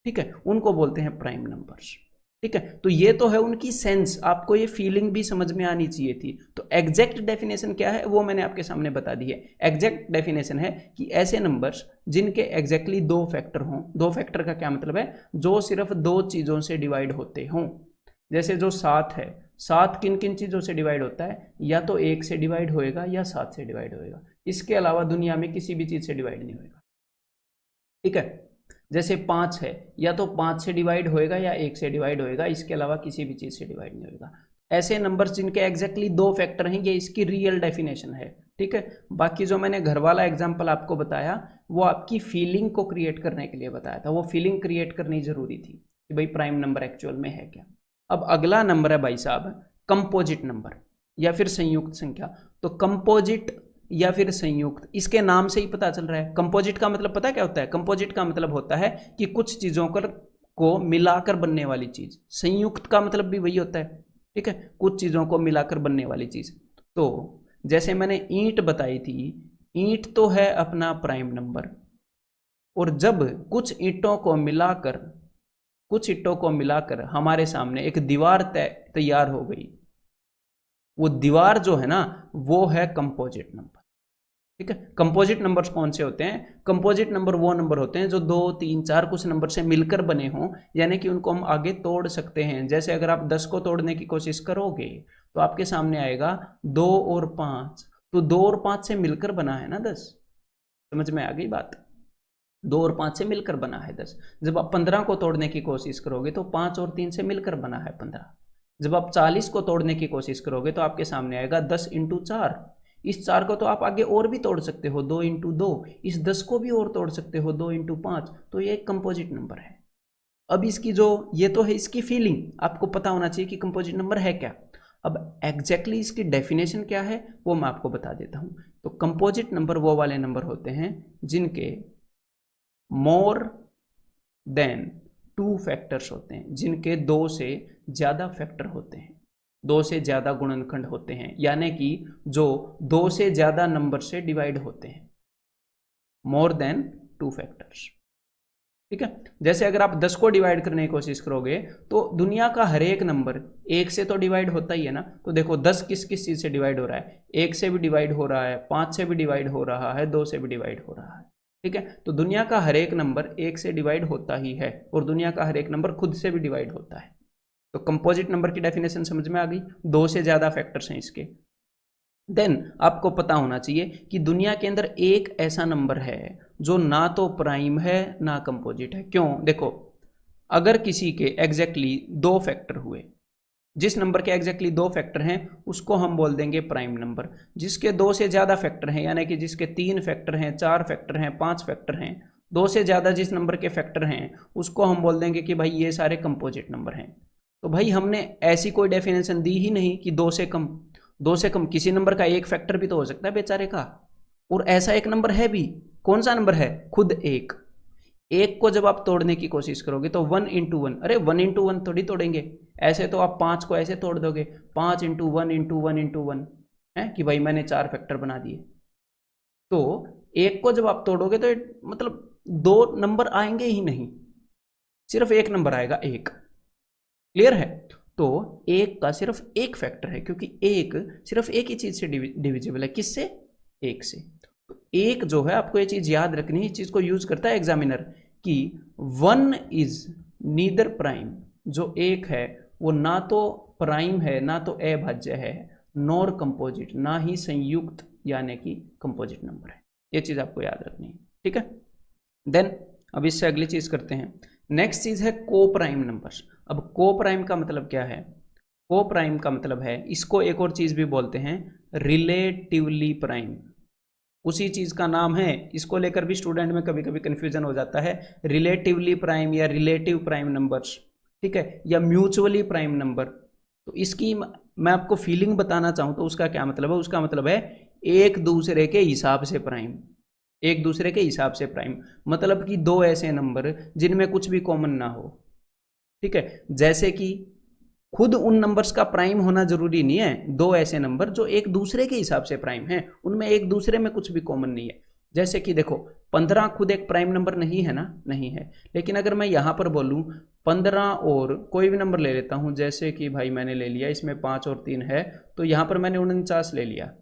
ठीक है, उनको बोलते हैं प्राइम नंबर्स, ठीक है। तो ये तो है उनकी सेंस, आपको ये फीलिंग भी समझ में आनी चाहिए थी। तो एग्जैक्ट डेफिनेशन क्या है वो मैंने आपके सामने बता दी है। एग्जैक्ट डेफिनेशन है कि ऐसे नंबर्स जिनके एग्जैक्टली 2 फैक्टर हों। 2 फैक्टर का क्या मतलब है, जो सिर्फ 2 चीजों से डिवाइड होते हों। जैसे जो 7 है, 7 किन किन चीजों से डिवाइड होता है, या तो 1 से डिवाइड होएगा या 7 से डिवाइड होएगा, इसके अलावा दुनिया में किसी भी चीज से डिवाइड नहीं होएगा, ठीक है। जैसे 5 है, या तो 5 से डिवाइड होएगा या 1 से डिवाइड होएगा, इसके अलावा किसी भी चीज से डिवाइड नहीं होएगा। ऐसे नंबर्स जिनके एग्जैक्टली 2 फैक्टर हैं, ये इसकी रियल डेफिनेशन है, ठीक है। बाकी जो मैंने घर वाला एग्जांपल आपको बताया वो आपकी फीलिंग को क्रिएट करने के लिए बताया था, वो फीलिंग क्रिएट करनी जरूरी थी कि भाई प्राइम नंबर एक्चुअल में है क्या। अब अगला नंबर है भाई साहब कंपोजिट नंबर या फिर संयुक्त संख्या। तो कंपोजिट या फिर संयुक्त, इसके नाम से ही पता चल रहा है। कंपोजिट का मतलब पता क्या होता है, कंपोजिट का मतलब होता है कि कुछ चीजों को मिलाकर बनने वाली चीज। संयुक्त का मतलब भी वही होता है, ठीक है, कुछ चीजों को मिलाकर बनने वाली चीज। तो जैसे मैंने ईंट बताई थी, ईंट तो है अपना प्राइम नंबर, और जब कुछ ईंटों को मिलाकर हमारे सामने एक दीवार तैयार हो गई, वो दीवार जो है ना वो है कंपोजिट नंबर, ठीक है। कंपोजिट नंबर्स कौन से होते हैं, कंपोजिट नंबर वो नंबर होते हैं जो 2, 3, 4 कुछ नंबर से मिलकर बने हों, यानी कि उनको हम आगे तोड़ सकते हैं। जैसे अगर आप 10 को तोड़ने की कोशिश करोगे तो आपके सामने आएगा 2 और 5, तो 2 और 5 से मिलकर बना है ना 10, समझ में आ गई बात। 2 और 5 से मिलकर बना है 10। जब आप 15 को तोड़ने की कोशिश करोगे तो 5 और 3 से मिलकर बना है 15। जब आप 40 को तोड़ने की कोशिश करोगे तो आपके सामने आएगा 10 इंटू 4। इस 4 को तो आप आगे और भी तोड़ सकते हो, 2 इंटू 2। इस 10 को भी और तोड़ सकते हो, 2 इंटू 5। तो ये एक कंपोजिट नंबर है। अब इसकी जो ये तो है इसकी फीलिंग, आपको पता होना चाहिए कि कंपोजिट नंबर है क्या। अब एग्जैक्टली इसकी डेफिनेशन क्या है वो मैं आपको बता देता हूं। तो कंपोजिट नंबर वो वाले नंबर होते हैं जिनके मोर देन 2 फैक्टर्स होते हैं, जिनके 2 से ज़्यादा फैक्टर होते हैं, 2 से ज़्यादा गुणनखंड होते हैं, यानी कि जो 2 से ज़्यादा नंबर से डिवाइड होते हैं, मोर देन 2 फैक्टर्स। ठीक है, जैसे अगर आप 10 को डिवाइड करने की कोशिश करोगे तो दुनिया का हर एक नंबर 1 से तो डिवाइड होता ही है ना। तो देखो 10 किस किस चीज से डिवाइड हो रहा है, 1 से भी डिवाइड हो रहा है, 5 से भी डिवाइड हो रहा है, 2 से भी डिवाइड हो रहा है। ठीक है, तो दुनिया का हर एक नंबर 1 से डिवाइड होता ही है और दुनिया का हर एक नंबर खुद से भी डिवाइड होता है। तो कंपोजिट नंबर की डेफिनेशन समझ में आ गई, 2 से ज्यादा फैक्टर्स हैं इसके। देन आपको पता होना चाहिए कि दुनिया के अंदर एक ऐसा नंबर है जो ना तो प्राइम है ना कंपोजिट है। क्यों? देखो, अगर किसी के एग्जैक्टली 2 फैक्टर हुए, जिस नंबर के एग्जैक्टली 2 फैक्टर हैं उसको हम बोल देंगे प्राइम नंबर। जिसके 2 से ज़्यादा फैक्टर हैं, यानी कि जिसके 3 फैक्टर हैं, 4 फैक्टर हैं, 5 फैक्टर हैं, 2 से ज़्यादा जिस नंबर के फैक्टर हैं उसको हम बोल देंगे कि भाई ये सारे कंपोजिट नंबर हैं। तो भाई हमने ऐसी कोई डेफिनेशन दी ही नहीं कि 2 से कम। 2 से कम किसी नंबर का एक फैक्टर भी तो हो सकता है बेचारे का, और ऐसा एक नंबर है भी। कौन सा नंबर है? खुद एक। एक को जब आप तोड़ने की कोशिश करोगे तो 1 इंटू 1, अरे 1 इंटू 1 थोड़ी तोड़ेंगे, ऐसे तो आप 5 को ऐसे तोड़ दोगे, 5 इंटू 1 इंटू 1 इंटू 1 है कि भाई मैंने 4 फैक्टर बना दिए। तो एक को जब आप तोड़ोगे तो मतलब 2 नंबर आएंगे ही नहीं, सिर्फ एक नंबर आएगा, एक। क्लियर है? तो एक का सिर्फ एक फैक्टर है, क्योंकि एक सिर्फ एक ही चीज से डिविजिबल है। किससे? एक से। तो एक जो है, आपको ये चीज याद रखनी है, इस चीज को यूज करता है एग्जामिनर कि 1 इज नीदर प्राइम। जो एक है वो ना तो प्राइम है, ना तो अभाज्य है, नॉर कंपोजिट, ना ही संयुक्त यानी कि कंपोजिट नंबर है। ये चीज आपको याद रखनी है। ठीक है, देन अब इससे अगली चीज करते हैं। नेक्स्ट चीज है को प्राइम नंबर्स। अब को प्राइम का मतलब क्या है? को प्राइम का मतलब है, इसको एक और चीज भी बोलते हैं, रिलेटिवली प्राइम। उसी चीज का नाम है, इसको लेकर भी स्टूडेंट में कभी कभी कंफ्यूजन हो जाता है, रिलेटिवली प्राइम या रिलेटिव प्राइम नंबर्स। ठीक है, या म्यूचुअली प्राइम नंबर। तो इसकी मैं आपको फीलिंग बताना चाहूं तो उसका क्या मतलब है? उसका मतलब है एक दूसरे के हिसाब से प्राइम। एक दूसरे के हिसाब से प्राइम मतलब कि 2 ऐसे नंबर जिनमें कुछ भी कॉमन ना हो। ठीक है, जैसे कि खुद उन नंबर्स का प्राइम होना जरूरी नहीं है, 2 ऐसे नंबर जो एक दूसरे के हिसाब से प्राइम हैं, उनमें एक दूसरे में कुछ भी कॉमन नहीं है। जैसे कि देखो 15 खुद एक प्राइम नंबर नहीं है ना, नहीं है। लेकिन अगर मैं यहां पर बोलूं 15 और कोई भी नंबर ले लेता हूं, जैसे कि भाई मैंने ले लिया इसमें 5 और 3 है, तो यहां पर मैंने 49 ले लिया,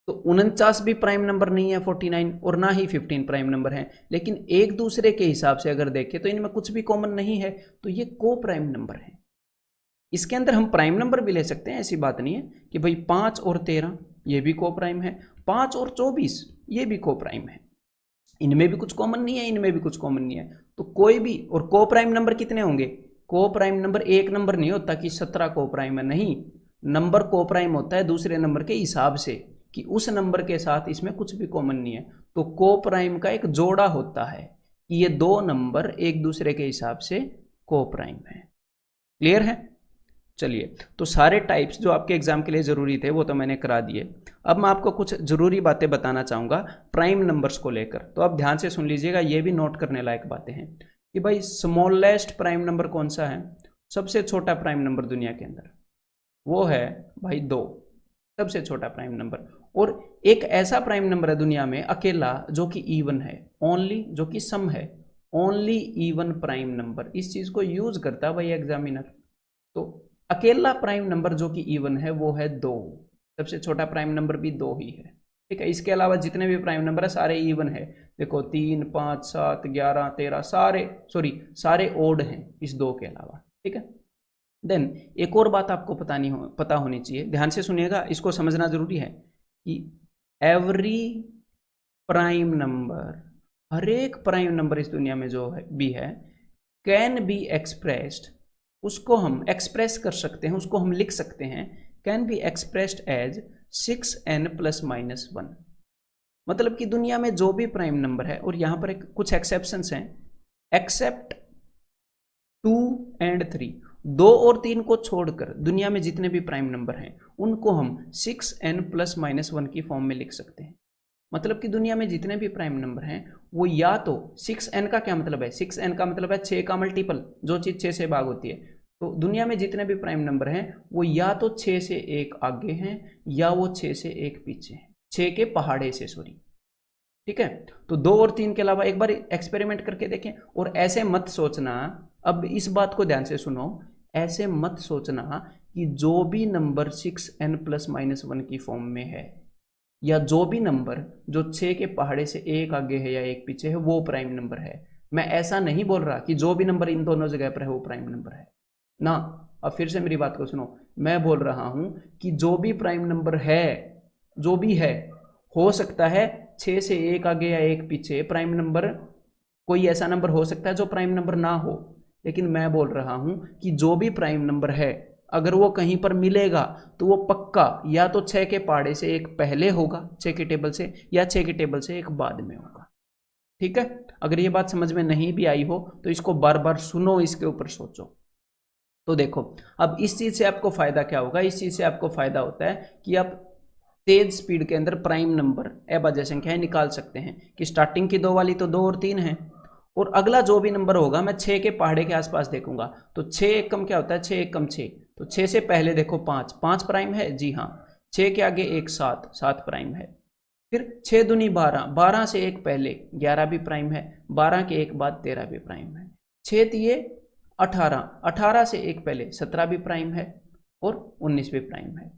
तो 49 भी प्राइम नंबर नहीं है 49, और ना ही 15 प्राइम नंबर है। लेकिन एक दूसरे के हिसाब से अगर देखें तो इनमें कुछ भी कॉमन नहीं है, तो ये को प्राइम नंबर है। इसके अंदर हम प्राइम नंबर भी ले सकते हैं, ऐसी बात नहीं है कि भाई 5 और 13 ये भी को प्राइम है, 5 और 24 ये भी को प्राइम है। इनमें भी कुछ कॉमन नहीं है, इनमें भी कुछ कॉमन नहीं है। तो कोई भी, और को प्राइम नंबर कितने होंगे? को प्राइम नंबर एक नंबर नहीं होता कि 17 को प्राइम है, नहीं। नंबर को प्राइम होता है दूसरे नंबर के हिसाब से, कि उस नंबर के साथ इसमें कुछ भी कॉमन नहीं है। तो को प्राइम का एक जोड़ा होता है कि ये 2 नंबर एक दूसरे के हिसाब से को प्राइम है। क्लियर है? चलिए, तो सारे टाइप्स जो आपके एग्जाम के लिए जरूरी थे वो तो मैंने करा दिए। अब मैं आपको कुछ जरूरी बातें बताना चाहूंगा प्राइम नंबर्स को लेकर, तो आप ध्यान से सुन लीजिएगा, ये भी नोट करने लायक बातें हैं कि भाई स्मॉलेस्ट प्राइम नंबर कौन सा है? सबसे छोटा प्राइम नंबर दुनिया के अंदर वो है भाई 2, सबसे छोटा प्राइम नंबर। और एक ऐसा प्राइम नंबर है दुनिया में अकेला जो कि इवन है, ओनली, जो कि सम है, ओनली इवन प्राइम नंबर। इस चीज को यूज करता है भाई एग्जामिनर। तो अकेला प्राइम नंबर जो कि इवन है वो है 2, सबसे छोटा प्राइम नंबर भी 2 ही है। ठीक है, इसके अलावा जितने भी प्राइम नंबर है सारे इवन है। देखो 3, 5, 7, 11, 13 सारे ओड हैं इस 2 के अलावा। ठीक है, देन एक और बात आपको पता होनी चाहिए, ध्यान से सुनिएगा, इसको समझना जरूरी है कि एवरी प्राइम नंबर, हर एक प्राइम नंबर इस दुनिया में जो है भी है, कैन बी एक्सप्रेस्ड, उसको हम एक्सप्रेस कर सकते हैं, उसको हम लिख सकते हैं, can be expressed as 6n ± 1। मतलब कि दुनिया में जो भी प्राइम नंबर है, और यहां पर कुछ एक्सेप्शंस हैं, एक्सेप्ट 2 and 3, 2 और 3 को छोड़कर दुनिया में जितने भी प्राइम नंबर हैं उनको हम 6n प्लस माइनस 1 की फॉर्म में लिख सकते हैं। मतलब कि दुनिया में जितने भी प्राइम नंबर हैं वो या तो 6n का क्या मतलब है, 6n का मतलब है 6 का मल्टीपल, जो चीज़ 6 से भाग होती है। तो दुनिया में जितने भी प्राइम नंबर हैं वो या तो 6 से 1 आगे हैं या वो 6 से 1 पीछे हैं, 6 के पहाड़े से, सॉरी। ठीक है, तो 2 और 3 के अलावा एक बार एक्सपेरिमेंट करके देखें। और ऐसे मत सोचना, अब इस बात को ध्यान से सुनो, ऐसे मत सोचना कि जो भी नंबर 6n प्लस माइनस 1 की फॉर्म में है या जो भी नंबर जो 6 के पहाड़े से 1 आगे है या 1 पीछे है वो प्राइम नंबर है। मैं ऐसा नहीं बोल रहा कि जो भी नंबर इन दोनों जगह पर है वो प्राइम नंबर है ना। अब फिर से मेरी बात को सुनो, मैं बोल रहा हूं कि जो भी प्राइम नंबर है, जो भी है, हो सकता है 6 से 1 आगे या 1 पीछे प्राइम नंबर, कोई ऐसा नंबर हो सकता है जो प्राइम नंबर ना हो। लेकिन मैं बोल रहा हूं कि जो भी प्राइम नंबर है अगर वो कहीं पर मिलेगा तो वो पक्का या तो 6 के पहाड़े से 1 पहले होगा 6 की टेबल से, या 6 की टेबल से 1 बाद में होगा। ठीक है, अगर ये बात समझ में नहीं भी आई हो तो इसको बार बार सुनो, इसके ऊपर सोचो। तो देखो, अब इस चीज से आपको फायदा क्या होगा, इस चीज से आपको फायदा होता है कि आप तेज स्पीड के अंदर प्राइम नंबर अभाज्य संख्याएं निकाल सकते हैं कि स्टार्टिंग की 2 वाली तो 2 और 3 है, और अगला जो भी नंबर होगा मैं 6 के पहाड़े के आसपास देखूंगा। तो 6 एकम क्या होता है, 6 एकम 6, तो 6 से पहले देखो 5, 5 प्राइम है, जी हाँ। 6 के आगे 1 7, 7 प्राइम है। फिर 6 दूनी 12, 12 से 1 पहले 11 भी प्राइम है, 12 के 1 बाद 13 भी प्राइम है। 6 तिये 18, 18 से 1 पहले 17 भी प्राइम है और 19 भी प्राइम है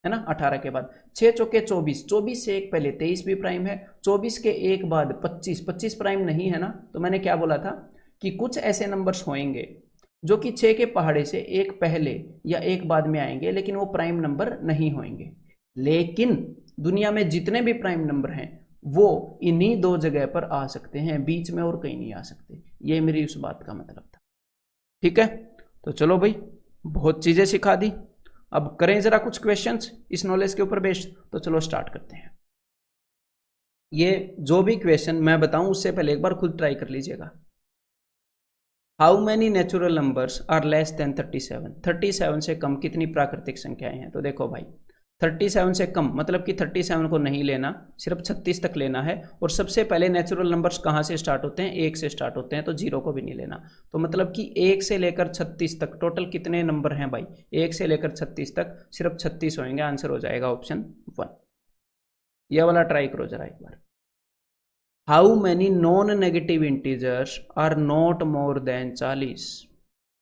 ना। 18 के बाद 6 चौके 24, 24 से 1 पहले 23 भी प्राइम है, 24 के 1 बाद 25, 25 प्राइम नहीं है ना। तो मैंने क्या बोला था कि कुछ ऐसे नंबर्स होंगे जो कि 6 के पहाड़े से 1 पहले या 1 बाद में आएंगे लेकिन वो प्राइम नंबर नहीं होंगे। लेकिन दुनिया में जितने भी प्राइम नंबर हैं वो इन्हीं 2 जगह पर आ सकते हैं, बीच में और कहीं नहीं आ सकते। ये मेरी उस बात का मतलब था। ठीक है, तो चलो भाई, बहुत चीजें सिखा दी। अब करें जरा कुछ क्वेश्चंस इस नॉलेज के ऊपर बेस्ड। तो चलो स्टार्ट करते हैं। ये जो भी क्वेश्चन मैं बताऊं उससे पहले एक बार खुद ट्राई कर लीजिएगा। How many natural numbers are less than 37? 37 से कम कितनी प्राकृतिक संख्याएं हैं? तो देखो भाई, 37 से कम मतलब कि 37 को नहीं लेना, सिर्फ 36 तक लेना है। और सबसे पहले नेचुरल नंबर्स कहाँ से स्टार्ट होते हैं, 1 से स्टार्ट होते हैं, तो 0 को भी नहीं लेना। तो मतलब कि 1 से लेकर 36 तक टोटल कितने नंबर हैं भाई, 1 से लेकर 36 तक सिर्फ 36 होंगे। आंसर हो जाएगा ऑप्शन 1। यह वाला ट्राई करो जरा एक बार। How many non negative integers are not more than 40?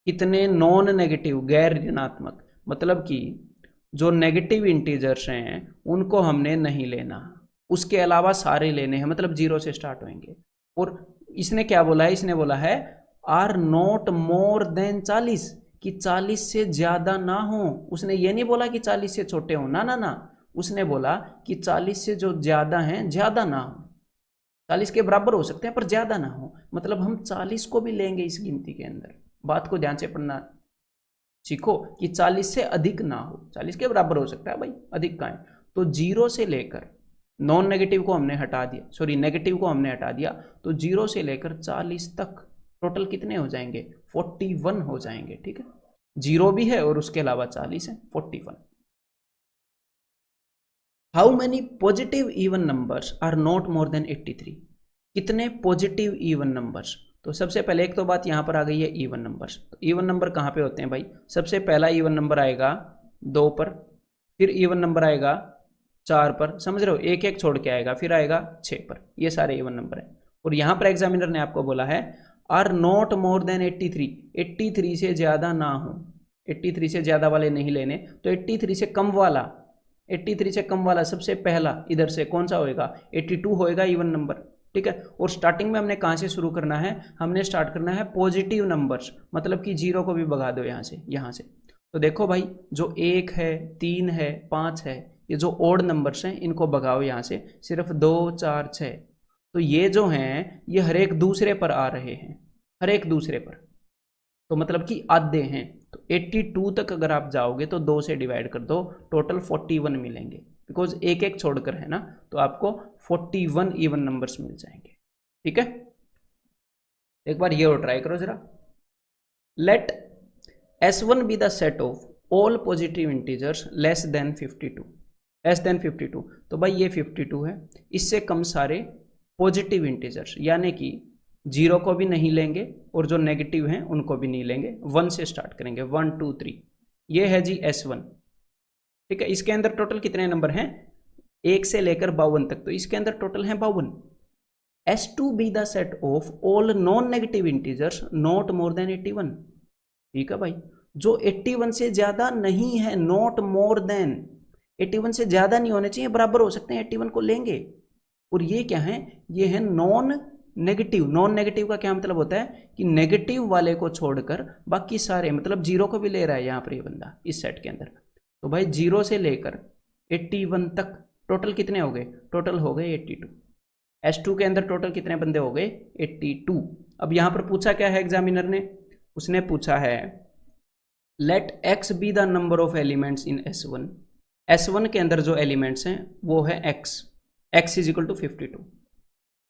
कितने नॉन नेगेटिव, गैर ऋणात्मक, मतलब कि जो नेगेटिव इंटीजर्स हैं उनको हमने नहीं लेना, उसके अलावा सारे लेने हैं, मतलब 0 से स्टार्ट होंगे। और इसने क्या बोला है, इसने बोला है आर नॉट मोर देन 40, कि 40 से ज्यादा ना हो। उसने ये नहीं बोला कि 40 से छोटे हो, ना ना ना, उसने बोला कि 40 से जो ज्यादा हैं ज्यादा ना हो, 40 के बराबर हो सकते हैं पर ज्यादा ना हो। मतलब हम 40 को भी लेंगे इस गिनती के अंदर। बात को ध्यान से पढ़ना सीखो कि 40 से अधिक ना हो, 40 के बराबर हो सकता है भाई, अधिक का है। तो 0 से लेकर, नॉन नेगेटिव को हमने हटा दिया, सॉरी नेगेटिव को हमने हटा दिया, तो 0 से लेकर 40 तक टोटल कितने हो जाएंगे, 41 हो जाएंगे। ठीक है, 0 भी है और उसके अलावा 40 है, 41। How many positive even numbers are not more than 83? कितने पॉजिटिव इवन नंबर्स? तो सबसे पहले एक तो बात यहां पर आ गई है इवन नंबर्स। तो इवन नंबर कहां पे होते हैं भाई, सबसे पहला इवन नंबर आएगा 2 पर, फिर इवन नंबर आएगा 4 पर, समझ रहे हो, एक एक छोड़ के आएगा, फिर आएगा 6 पर। ये सारे इवन नंबर है। और यहां पर एग्जामिनर ने आपको बोला है आर नॉट मोर देन 83, 83 से ज्यादा ना हो, 83 से ज्यादा वाले नहीं लेने। तो 83 से कम वाला, 83 से कम वाला सबसे पहला इधर से कौन सा होएगा, 82 होएगा इवन नंबर। ठीक है, और स्टार्टिंग में हमने कहां से शुरू करना है, हमने स्टार्ट करना है पॉजिटिव नंबर्स, मतलब कि 0 को भी भगा दो यहां से। तो देखो भाई, जो 1 है, 3 है, 5 है, ये जो ओड नंबर्स हैं इनको भगाओ यहां से, सिर्फ 2 4 6। तो ये जो हैं ये हर एक दूसरे पर आ रहे हैं, हर एक दूसरे पर, तो मतलब कि आधे हैं। तो 82 तक अगर आप जाओगे तो 2 से डिवाइड कर दो, टोटल 41 मिलेंगे, बिकॉज एक एक छोड़कर है ना, तो आपको 41 इवन नंबर्स मिल जाएंगे। ठीक है, एक बार ये और ट्राई करो जरा। Let S1 be the set of all positive integers less than 52, less than 52। तो भाई ये 52 है, इससे कम सारे पॉजिटिव इंटीजर्स, यानी कि 0 को भी नहीं लेंगे और जो नेगेटिव हैं उनको भी नहीं लेंगे, 1 से स्टार्ट करेंगे, 1 2 3। ये है जी S1, ठीक है। इसके अंदर टोटल कितने नंबर हैं, 1 से लेकर 52 तक, तो इसके अंदर टोटल हैं 52। S2 be the set of all non negative integers not more then 81, ठीक है भाई, जो 81 से ज्यादा नहीं है, नॉट मोर देन 81 से ज्यादा नहीं होने चाहिए, बराबर हो सकते हैं, 81 को लेंगे। और ये क्या है, ये है नॉन नेगेटिव। नॉन नेगेटिव का क्या मतलब होता है कि नेगेटिव वाले को छोड़कर बाकी सारे, मतलब 0 को भी ले रहा है यहाँ पर ये बंदा इस सेट के अंदर। तो भाई 0 से लेकर 81 तक टोटल कितने हो गए, टोटल हो गए 82। S2 के अंदर टोटल कितने बंदे हो गए, 82। अब यहां पर पूछा क्या है एग्जामिनर ने, उसने पूछा है let x be the number of elements in S1। S1 के अंदर जो एलिमेंट्स हैं वो है x is equal to 52,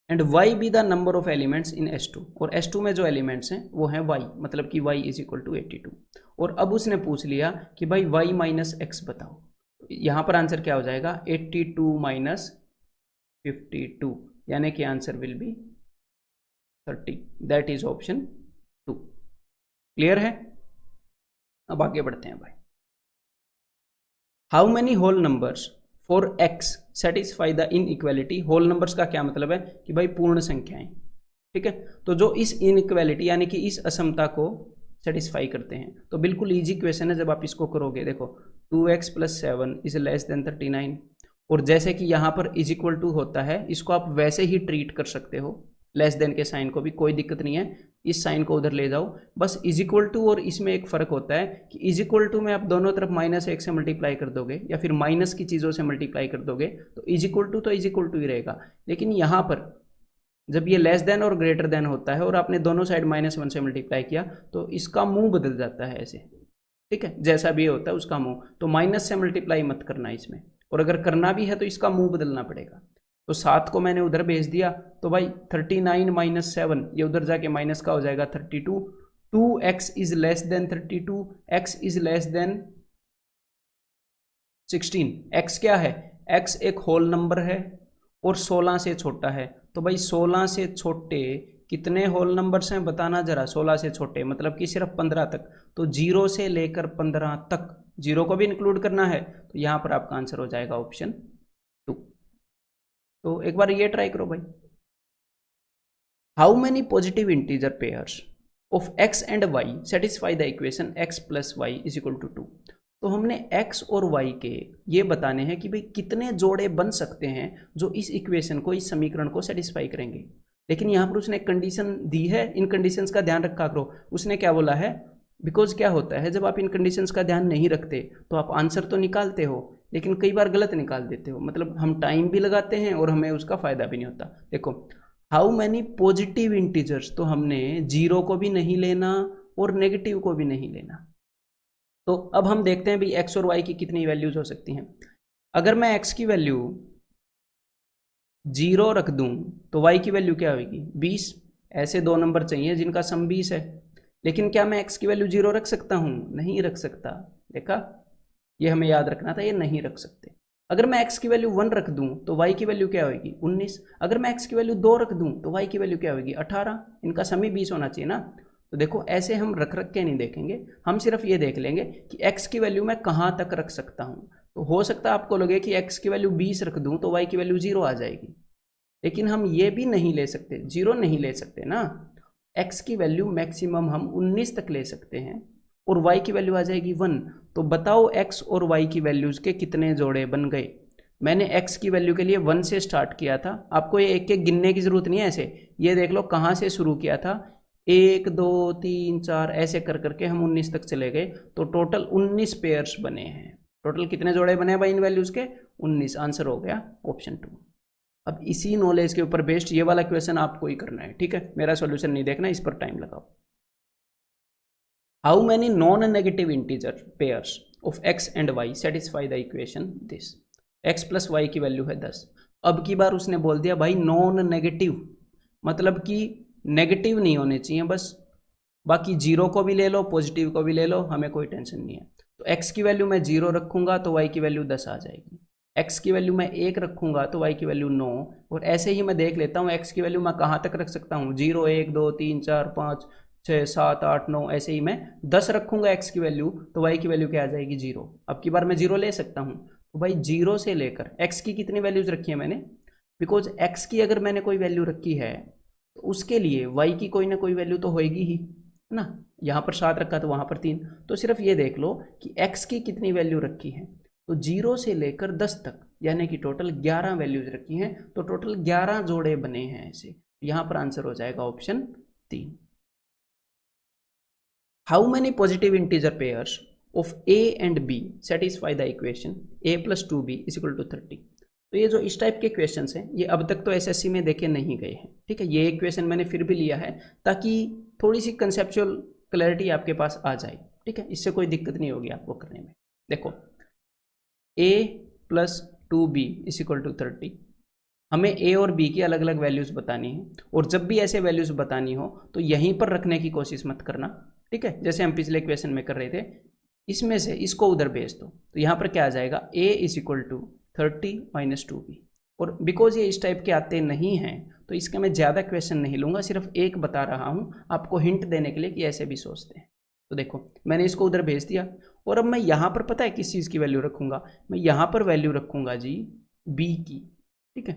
and y be the number of elements in S2, और S2 में जो एलिमेंट्स हैं वो है y, मतलब कि y इज इक्वल टू 82। और अब उसने पूछ लिया कि भाई y माइनस एक्स बताओ, यहां पर आंसर क्या हो जाएगा, 82 माइनस 52, यानी कि answer will be 30, that is option 2। Clear है, अब आगे बढ़ते हैं भाई। How many whole numbers for x satisfy the inequality. Whole numbers का क्या मतलब है कि भाई पूर्ण संख्याएं, ठीक है। तो जो इस इनइक्वालिटी यानी कि इस असमता को सेटिस्फाई करते हैं, तो बिल्कुल इजी क्वेश्चन है जब आप इसको करोगे। देखो 2x + 7 इज लेस देन 39, और जैसे कि यहाँ पर इज इक्वल टू होता है, इसको आप वैसे ही ट्रीट कर सकते हो, लेस देन के साइन को भी, कोई दिक्कत नहीं है, इस साइन को उधर ले जाओ। बस इज इक्वल टू और इसमें एक फ़र्क होता है कि इज इक्वल टू में आप दोनों तरफ -1 से मल्टीप्लाई कर दोगे या फिर माइनस की चीज़ों से मल्टीप्लाई कर दोगे, तो इज इक्वल टू तो इज इक्वल टू ही रहेगा। लेकिन यहाँ पर जब ये लेस देन और ग्रेटर देन होता है और आपने दोनों साइड -1 से मल्टीप्लाई किया, तो इसका मुंह बदल जाता है ऐसे, ठीक है, जैसा भी होता है उसका मुंह। तो माइनस से मल्टीप्लाई मत करना इसमें, और अगर करना भी है तो इसका मुंह बदलना पड़ेगा। तो 7 को मैंने उधर भेज दिया, तो भाई 39 - 7 ये उधर जाके माइनस का हो जाएगा 32। 2x is less than 32, x is less than 16। x क्या है, x एक होल नंबर है और 16 से छोटा है। तो भाई 16 से छोटे कितने होल नंबर्स हैं बताना जरा, 16 से छोटे मतलब कि सिर्फ 15 तक। तो 0 से लेकर 15 तक, 0 को भी इंक्लूड करना है, तो यहां पर आपका आंसर हो जाएगा ऑप्शन 2। तो एक बार ये ट्राई करो भाई। How many positive integer pairs of x and y satisfy the equation x + y = 2। तो हमने x और y के ये बताने हैं कि भाई कितने जोड़े बन सकते हैं जो इस इक्वेशन को, इस समीकरण को सेटिस्फाई करेंगे। लेकिन यहाँ पर उसने एक कंडीशन दी है, इन कंडीशंस का ध्यान रखा करो। उसने क्या बोला है, बिकॉज क्या होता है जब आप इन कंडीशंस का ध्यान नहीं रखते तो आप आंसर तो निकालते हो लेकिन कई बार गलत निकाल देते हो, मतलब हम टाइम भी लगाते हैं और हमें उसका फायदा भी नहीं होता। देखो हाउ मैनी पॉजिटिव इंटीजर्स, तो हमने 0 को भी नहीं लेना और नेगेटिव को भी नहीं लेना। तो अब हम देखते हैं भी x और y की कितनी वैल्यूज हो सकती हैं। अगर मैं x की वैल्यू 0 रख दूं तो y की वैल्यू क्या होगी, 20। ऐसे दो नंबर चाहिए जिनका सम 20 है। लेकिन क्या मैं x की वैल्यू 0 रख सकता हूं, नहीं रख सकता। देखा, ये हमें याद रखना था, ये नहीं रख सकते। अगर मैं x की वैल्यू 1 रख दूं तो y की वैल्यू क्या होगी, 19। अगर मैं x की वैल्यू 2 रख दूं तो y की वैल्यू क्या होगी, 18। इनका सम ही 20 होना चाहिए ना। तो देखो ऐसे हम रख के नहीं देखेंगे, हम सिर्फ ये देख लेंगे कि x की वैल्यू मैं कहाँ तक रख सकता हूँ। तो हो सकता है आपको लगे कि x की वैल्यू 20 रख दूं तो y की वैल्यू 0 आ जाएगी, लेकिन हम ये भी नहीं ले सकते, 0 नहीं ले सकते ना। x की वैल्यू मैक्सिमम हम 19 तक ले सकते हैं और y की वैल्यू आ जाएगी 1। तो बताओ x और y की वैल्यूज के कितने जोड़े बन गए। मैंने x की वैल्यू के लिए 1 से स्टार्ट किया था, आपको ये एक एक गिनने की जरूरत नहीं है। ऐसे ये देख लो कहाँ से शुरू किया था, 1 2 3 4 ऐसे कर करके हम 19 तक चले गए। तो टोटल 19 पेयर्स बने हैं। टोटल कितने जोड़े बने हैं भाई इन वैल्यूज के, 19। आंसर हो गया ऑप्शन 2। अब इसी नॉलेज के ऊपर बेस्ड ये वाला क्वेश्चन आपको ही करना है, ठीक है, मेरा सॉल्यूशन नहीं देखना, इस पर टाइम लगाओ। How many non negative integer pairs of x and y satisfy the equation this. x + y की वैल्यू है 10। अब की बार उसने बोल दिया भाई नॉन नेगेटिव, मतलब कि नेगेटिव नहीं होने चाहिए, बस बाकी जीरो को भी ले लो, पॉजिटिव को भी ले लो, हमें कोई टेंशन नहीं है। तो x की वैल्यू मैं 0 रखूंगा तो y की वैल्यू 10 आ जाएगी, x की वैल्यू मैं 1 रखूंगा तो y की वैल्यू 9, और ऐसे ही मैं देख लेता हूँ x की वैल्यू मैं कहाँ तक रख सकता हूँ, 0 1 2 3 4 5 6 7 8 9, ऐसे ही मैं 10 रखूंगा x की वैल्यू तो y की वैल्यू क्या आ जाएगी 0। अब की बार मैं 0 ले सकता हूँ, तो भाई 0 से लेकर x की कितनी वैल्यूज रखी है मैंने, बिकॉज x की अगर मैंने कोई वैल्यू रखी है तो उसके लिए y की कोई ना कोई वैल्यू तो होएगी ही, है ना। यहाँ पर 7 रखा तो वहाँ पर 3, तो सिर्फ ये देख लो कि x की कितनी वैल्यू रखी है, तो 0 से लेकर 10 तक यानी कि टोटल 11 वैल्यूज रखी हैं, तो टोटल 11 जोड़े बने हैं ऐसे। यहाँ पर आंसर हो जाएगा option 3। How many positive integer pairs of a and b satisfy the equation a + 2b = 30। तो ये जो इस टाइप के क्वेश्चंस हैं ये अब तक तो एसएससी में देखे नहीं गए हैं, ठीक है। ये एक क्वेश्चन मैंने फिर भी लिया है ताकि थोड़ी सी कंसेप्चुअल क्लैरिटी आपके पास आ जाए, ठीक है। इससे कोई दिक्कत नहीं होगी आपको करने में। देखो a + 2b = 30, हमें a और b की अलग अलग वैल्यूज बतानी है, और जब भी ऐसे वैल्यूज बतानी हो तो यहीं पर रखने की कोशिश मत करना, ठीक है। जैसे हम पिछले क्वेश्चन में कर रहे थे, इसमें से इसको उधर भेज दो, तो यहाँ पर क्या आ जाएगा a = 30 - 2b। और बिकॉज ये इस टाइप के आते नहीं हैं तो इसका मैं ज़्यादा क्वेश्चन नहीं लूँगा, सिर्फ एक बता रहा हूँ आपको हिंट देने के लिए कि ऐसे भी सोचते हैं। तो देखो मैंने इसको उधर भेज दिया, और अब मैं यहाँ पर पता है किस चीज़ की वैल्यू रखूँगा, मैं यहाँ पर वैल्यू रखूँगा जी b की, ठीक है।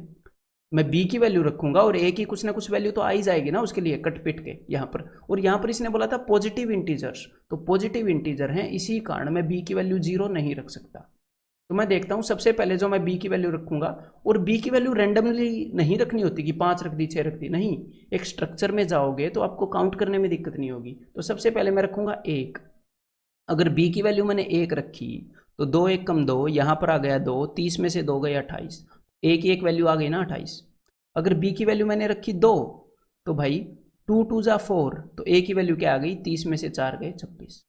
मैं b की वैल्यू रखूंगा और a की कुछ ना कुछ वैल्यू तो आ ही जाएगी ना उसके लिए कट पिट के यहाँ पर। और यहाँ पर इसने बोला था पॉजिटिव इंटीजर्स, तो पॉजिटिव इंटीजर हैं, इसी कारण मैं b की वैल्यू 0 नहीं रख सकता। तो मैं देखता हूँ सबसे पहले जो मैं b की वैल्यू रखूंगा, और b की वैल्यू रैंडमली नहीं रखनी होती कि 5 रख दी 6 रख दी, नहीं, एक स्ट्रक्चर में जाओगे तो आपको काउंट करने में दिक्कत नहीं होगी। तो सबसे पहले मैं रखूंगा 1, अगर b की वैल्यू मैंने 1 रखी तो 2 1 कम 2, यहाँ पर आ गया 2, 30 में से 2 गए 28, a की एक वैल्यू आ गई ना 28। अगर b की वैल्यू मैंने रखी 2 तो भाई 2 2 जा 4, तो a की वैल्यू क्या आ गई, 30 में से 4 गए 26।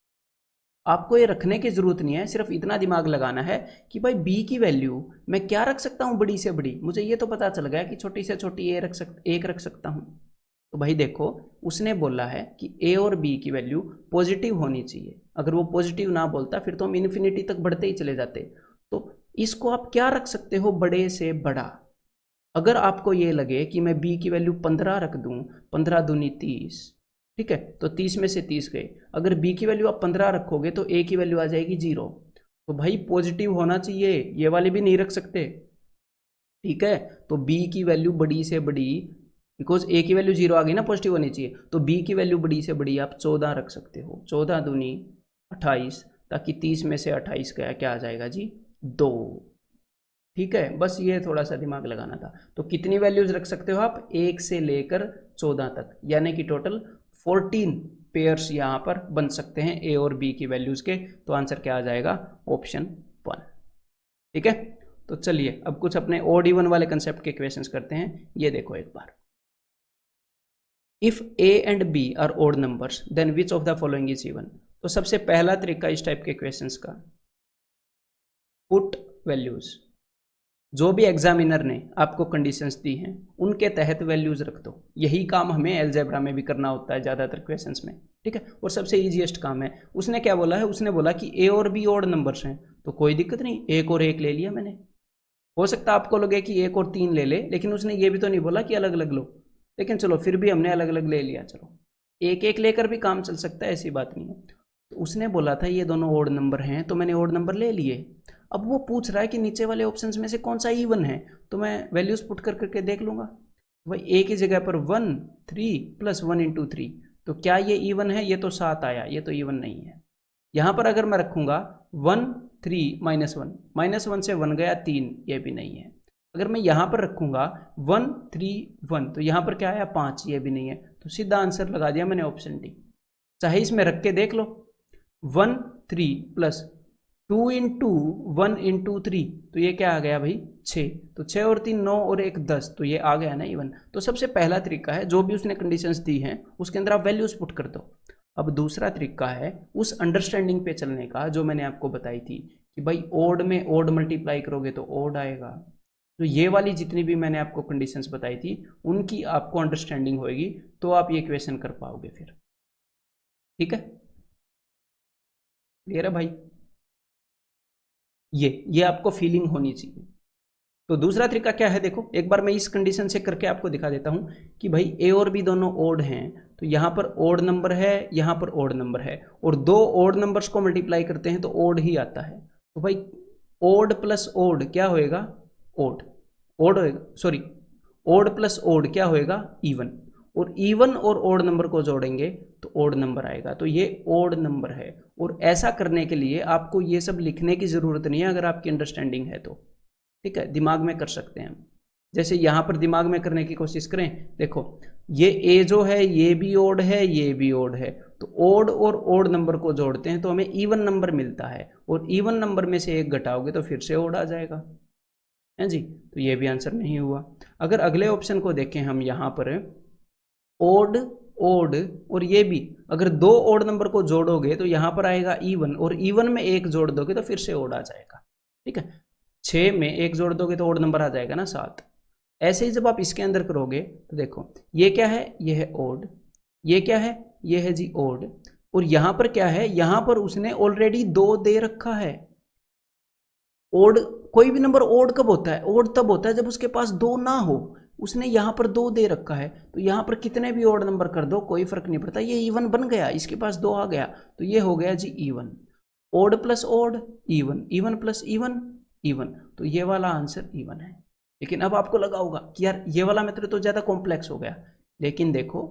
आपको ये रखने की जरूरत नहीं है, सिर्फ इतना दिमाग लगाना है कि भाई b की वैल्यू मैं क्या रख सकता हूँ बड़ी से बड़ी, मुझे ये तो पता चल गया कि छोटी से छोटी एक रख सकता हूँ। तो भाई देखो उसने बोला है कि a और b की वैल्यू पॉजिटिव होनी चाहिए, अगर वो पॉजिटिव ना बोलता फिर तो हम इन्फिनिटी तक बढ़ते ही चले जाते। तो इसको आप क्या रख सकते हो, बड़े से बड़ा। अगर आपको ये लगे कि मैं b की वैल्यू 15 रख दूं, 15 दूनी 30, ठीक है, तो 30 में से 30 गए। अगर b की वैल्यू आप 15 रखोगे तो a की वैल्यू आ जाएगी 0। तो भाई पॉजिटिव होना चाहिए, ये वाली भी नहीं रख सकते, ठीक है। तो b की वैल्यू बड़ी से बड़ी, बिकॉज a की वैल्यू 0 आ गई ना, पॉजिटिव होनी चाहिए, तो b की वैल्यू बड़ी से बड़ी आप 14 रख सकते हो, 14 दूनी 28, ताकि 30 में से 28 गया क्या आ जाएगा जी 2, ठीक है। बस ये थोड़ा सा दिमाग लगाना था। तो कितनी वैल्यूज रख सकते हो आप, 1 से लेकर 14 तक, यानी कि टोटल 14 पेयर्स यहाँ पर बन सकते हैं a और b की वैल्यूज के। तो आंसर क्या आ जाएगा, ऑप्शन 1, ठीक है। तो चलिए अब कुछ अपने ओड इवन वाले कंसेप्ट के क्वेश्चंस करते हैं। ये देखो एक बार, if a and b are odd numbers then which of the following is even. तो सबसे पहला तरीका इस टाइप के क्वेश्चंस का, पुट वैल्यूज, जो भी एग्जामिनर ने आपको कंडीशंस दी हैं उनके तहत वैल्यूज रख दो। यही काम हमें एलजेब्रा में भी करना होता है ज़्यादातर क्वेश्चंस में, ठीक है, और सबसे इजीएस्ट काम है। उसने क्या बोला है, उसने बोला कि ए और बी ओड नंबर्स हैं, तो कोई दिक्कत नहीं, एक और एक ले लिया मैंने। हो सकता है आपको लगे कि एक और 3 ले ले, लेकिन उसने ये भी तो नहीं बोला कि अलग अलग लो, लेकिन चलो फिर भी हमने अलग अलग ले लिया। चलो एक एक लेकर भी काम चल सकता है, ऐसी बात नहीं है। तो उसने बोला था ये दोनों ओड नंबर हैं, तो मैंने ओड नंबर ले लिए। अब वो पूछ रहा है कि नीचे वाले ऑप्शंस में से कौन सा इवन है, तो मैं वैल्यूज पुट कर करके देख लूंगा। भाई ए की जगह पर 1 3 + 1 × 3, तो क्या ये इवन है, ये तो 7 आया, ये तो इवन नहीं है। यहाँ पर अगर मैं रखूंगा 1 3 - 1, -1 से 1 गया 3, ये भी नहीं है। अगर मैं यहाँ पर रखूंगा 1 3 1, तो यहाँ पर क्या आया 5, ये भी नहीं है। तो सीधा आंसर लगा दिया मैंने ऑप्शन डी। चाहे इसमें रख के देख लो, 1 3 + 2 × 1 × 3, तो ये क्या आ गया भाई 6, तो 6 और 3 9 और 1 10, तो ये आ गया ना इवन। तो सबसे पहला तरीका है, जो भी उसने कंडीशंस दी हैं उसके अंदर आप वैल्यूज पुट कर दो। अब दूसरा तरीका है उस अंडरस्टैंडिंग पे चलने का जो मैंने आपको बताई थी कि भाई ओड में ओड मल्टीप्लाई करोगे तो ओड आएगा। तो ये वाली जितनी भी मैंने आपको कंडीशंस बताई थी उनकी आपको अंडरस्टैंडिंग होगी, तो आप ये क्वेश्चन कर पाओगे फिर। ठीक है, क्लियर है भाई? ये आपको फीलिंग होनी चाहिए। तो दूसरा तरीका क्या है, देखो एक बार मैं इस कंडीशन से करके आपको दिखा देता हूं कि भाई ए और बी दोनों ओड हैं, तो यहां पर ओड नंबर है, यहां पर ओड नंबर है, और दो ओड नंबर्स को मल्टीप्लाई करते हैं तो ओड ही आता है। तो भाई ओड प्लस ओड क्या होएगा? ओड। ओड होएगा, सॉरी, ओड प्लस ओड क्या होएगा? इवन। और इवन और ओड नंबर को जोड़ेंगे तो ओड नंबर आएगा, तो ये ओड नंबर है। और ऐसा करने के लिए आपको ये सब लिखने की जरूरत नहीं है, अगर आपकी अंडरस्टैंडिंग है तो। ठीक है, दिमाग में कर सकते हैं हम। जैसे यहां पर दिमाग में करने की कोशिश करें, देखो ये ए जो है ये भी ओड है, ये भी ओड है, तो ओड और ओड नंबर को जोड़ते हैं तो हमें इवन नंबर मिलता है, और इवन नंबर में से एक घटाओगे तो फिर से ओड आ जाएगा, है जी। तो ये भी आंसर नहीं हुआ। अगर अगले ऑप्शन को देखें हम, यहां पर ओड ओड और ये भी, अगर दो ओड नंबर को जोड़ोगे तो यहां पर आएगा इवन, और इवन में एक जोड़ दोगे तो फिर से ओड आ जाएगा। ठीक है, 6 में एक जोड़ दोगे तो ओड नंबर आ जाएगा ना 7। ऐसे ही जब आप इसके अंदर करोगे तो देखो ये क्या है, ये है ओड, ये क्या है, ये है जी ओड, और यहां पर क्या है, यहां पर उसने ऑलरेडी 2 दे रखा है। ओड, कोई भी नंबर ओड कब होता है? ओड तब होता है जब उसके पास 2 ना हो। उसने यहां पर 2 दे रखा है, तो यहां पर कितने भी ओड नंबर कर दो कोई फर्क नहीं पड़ता, ये इवन बन गया, इसके पास 2 आ गया, तो ये हो गया जी even. Odd plus odd even, even plus even even, तो ये वाला आंसर इवन है। लेकिन अब आपको लगा होगा कि यार ये वाला मेथड तो ज्यादा कॉम्प्लेक्स हो गया, लेकिन देखो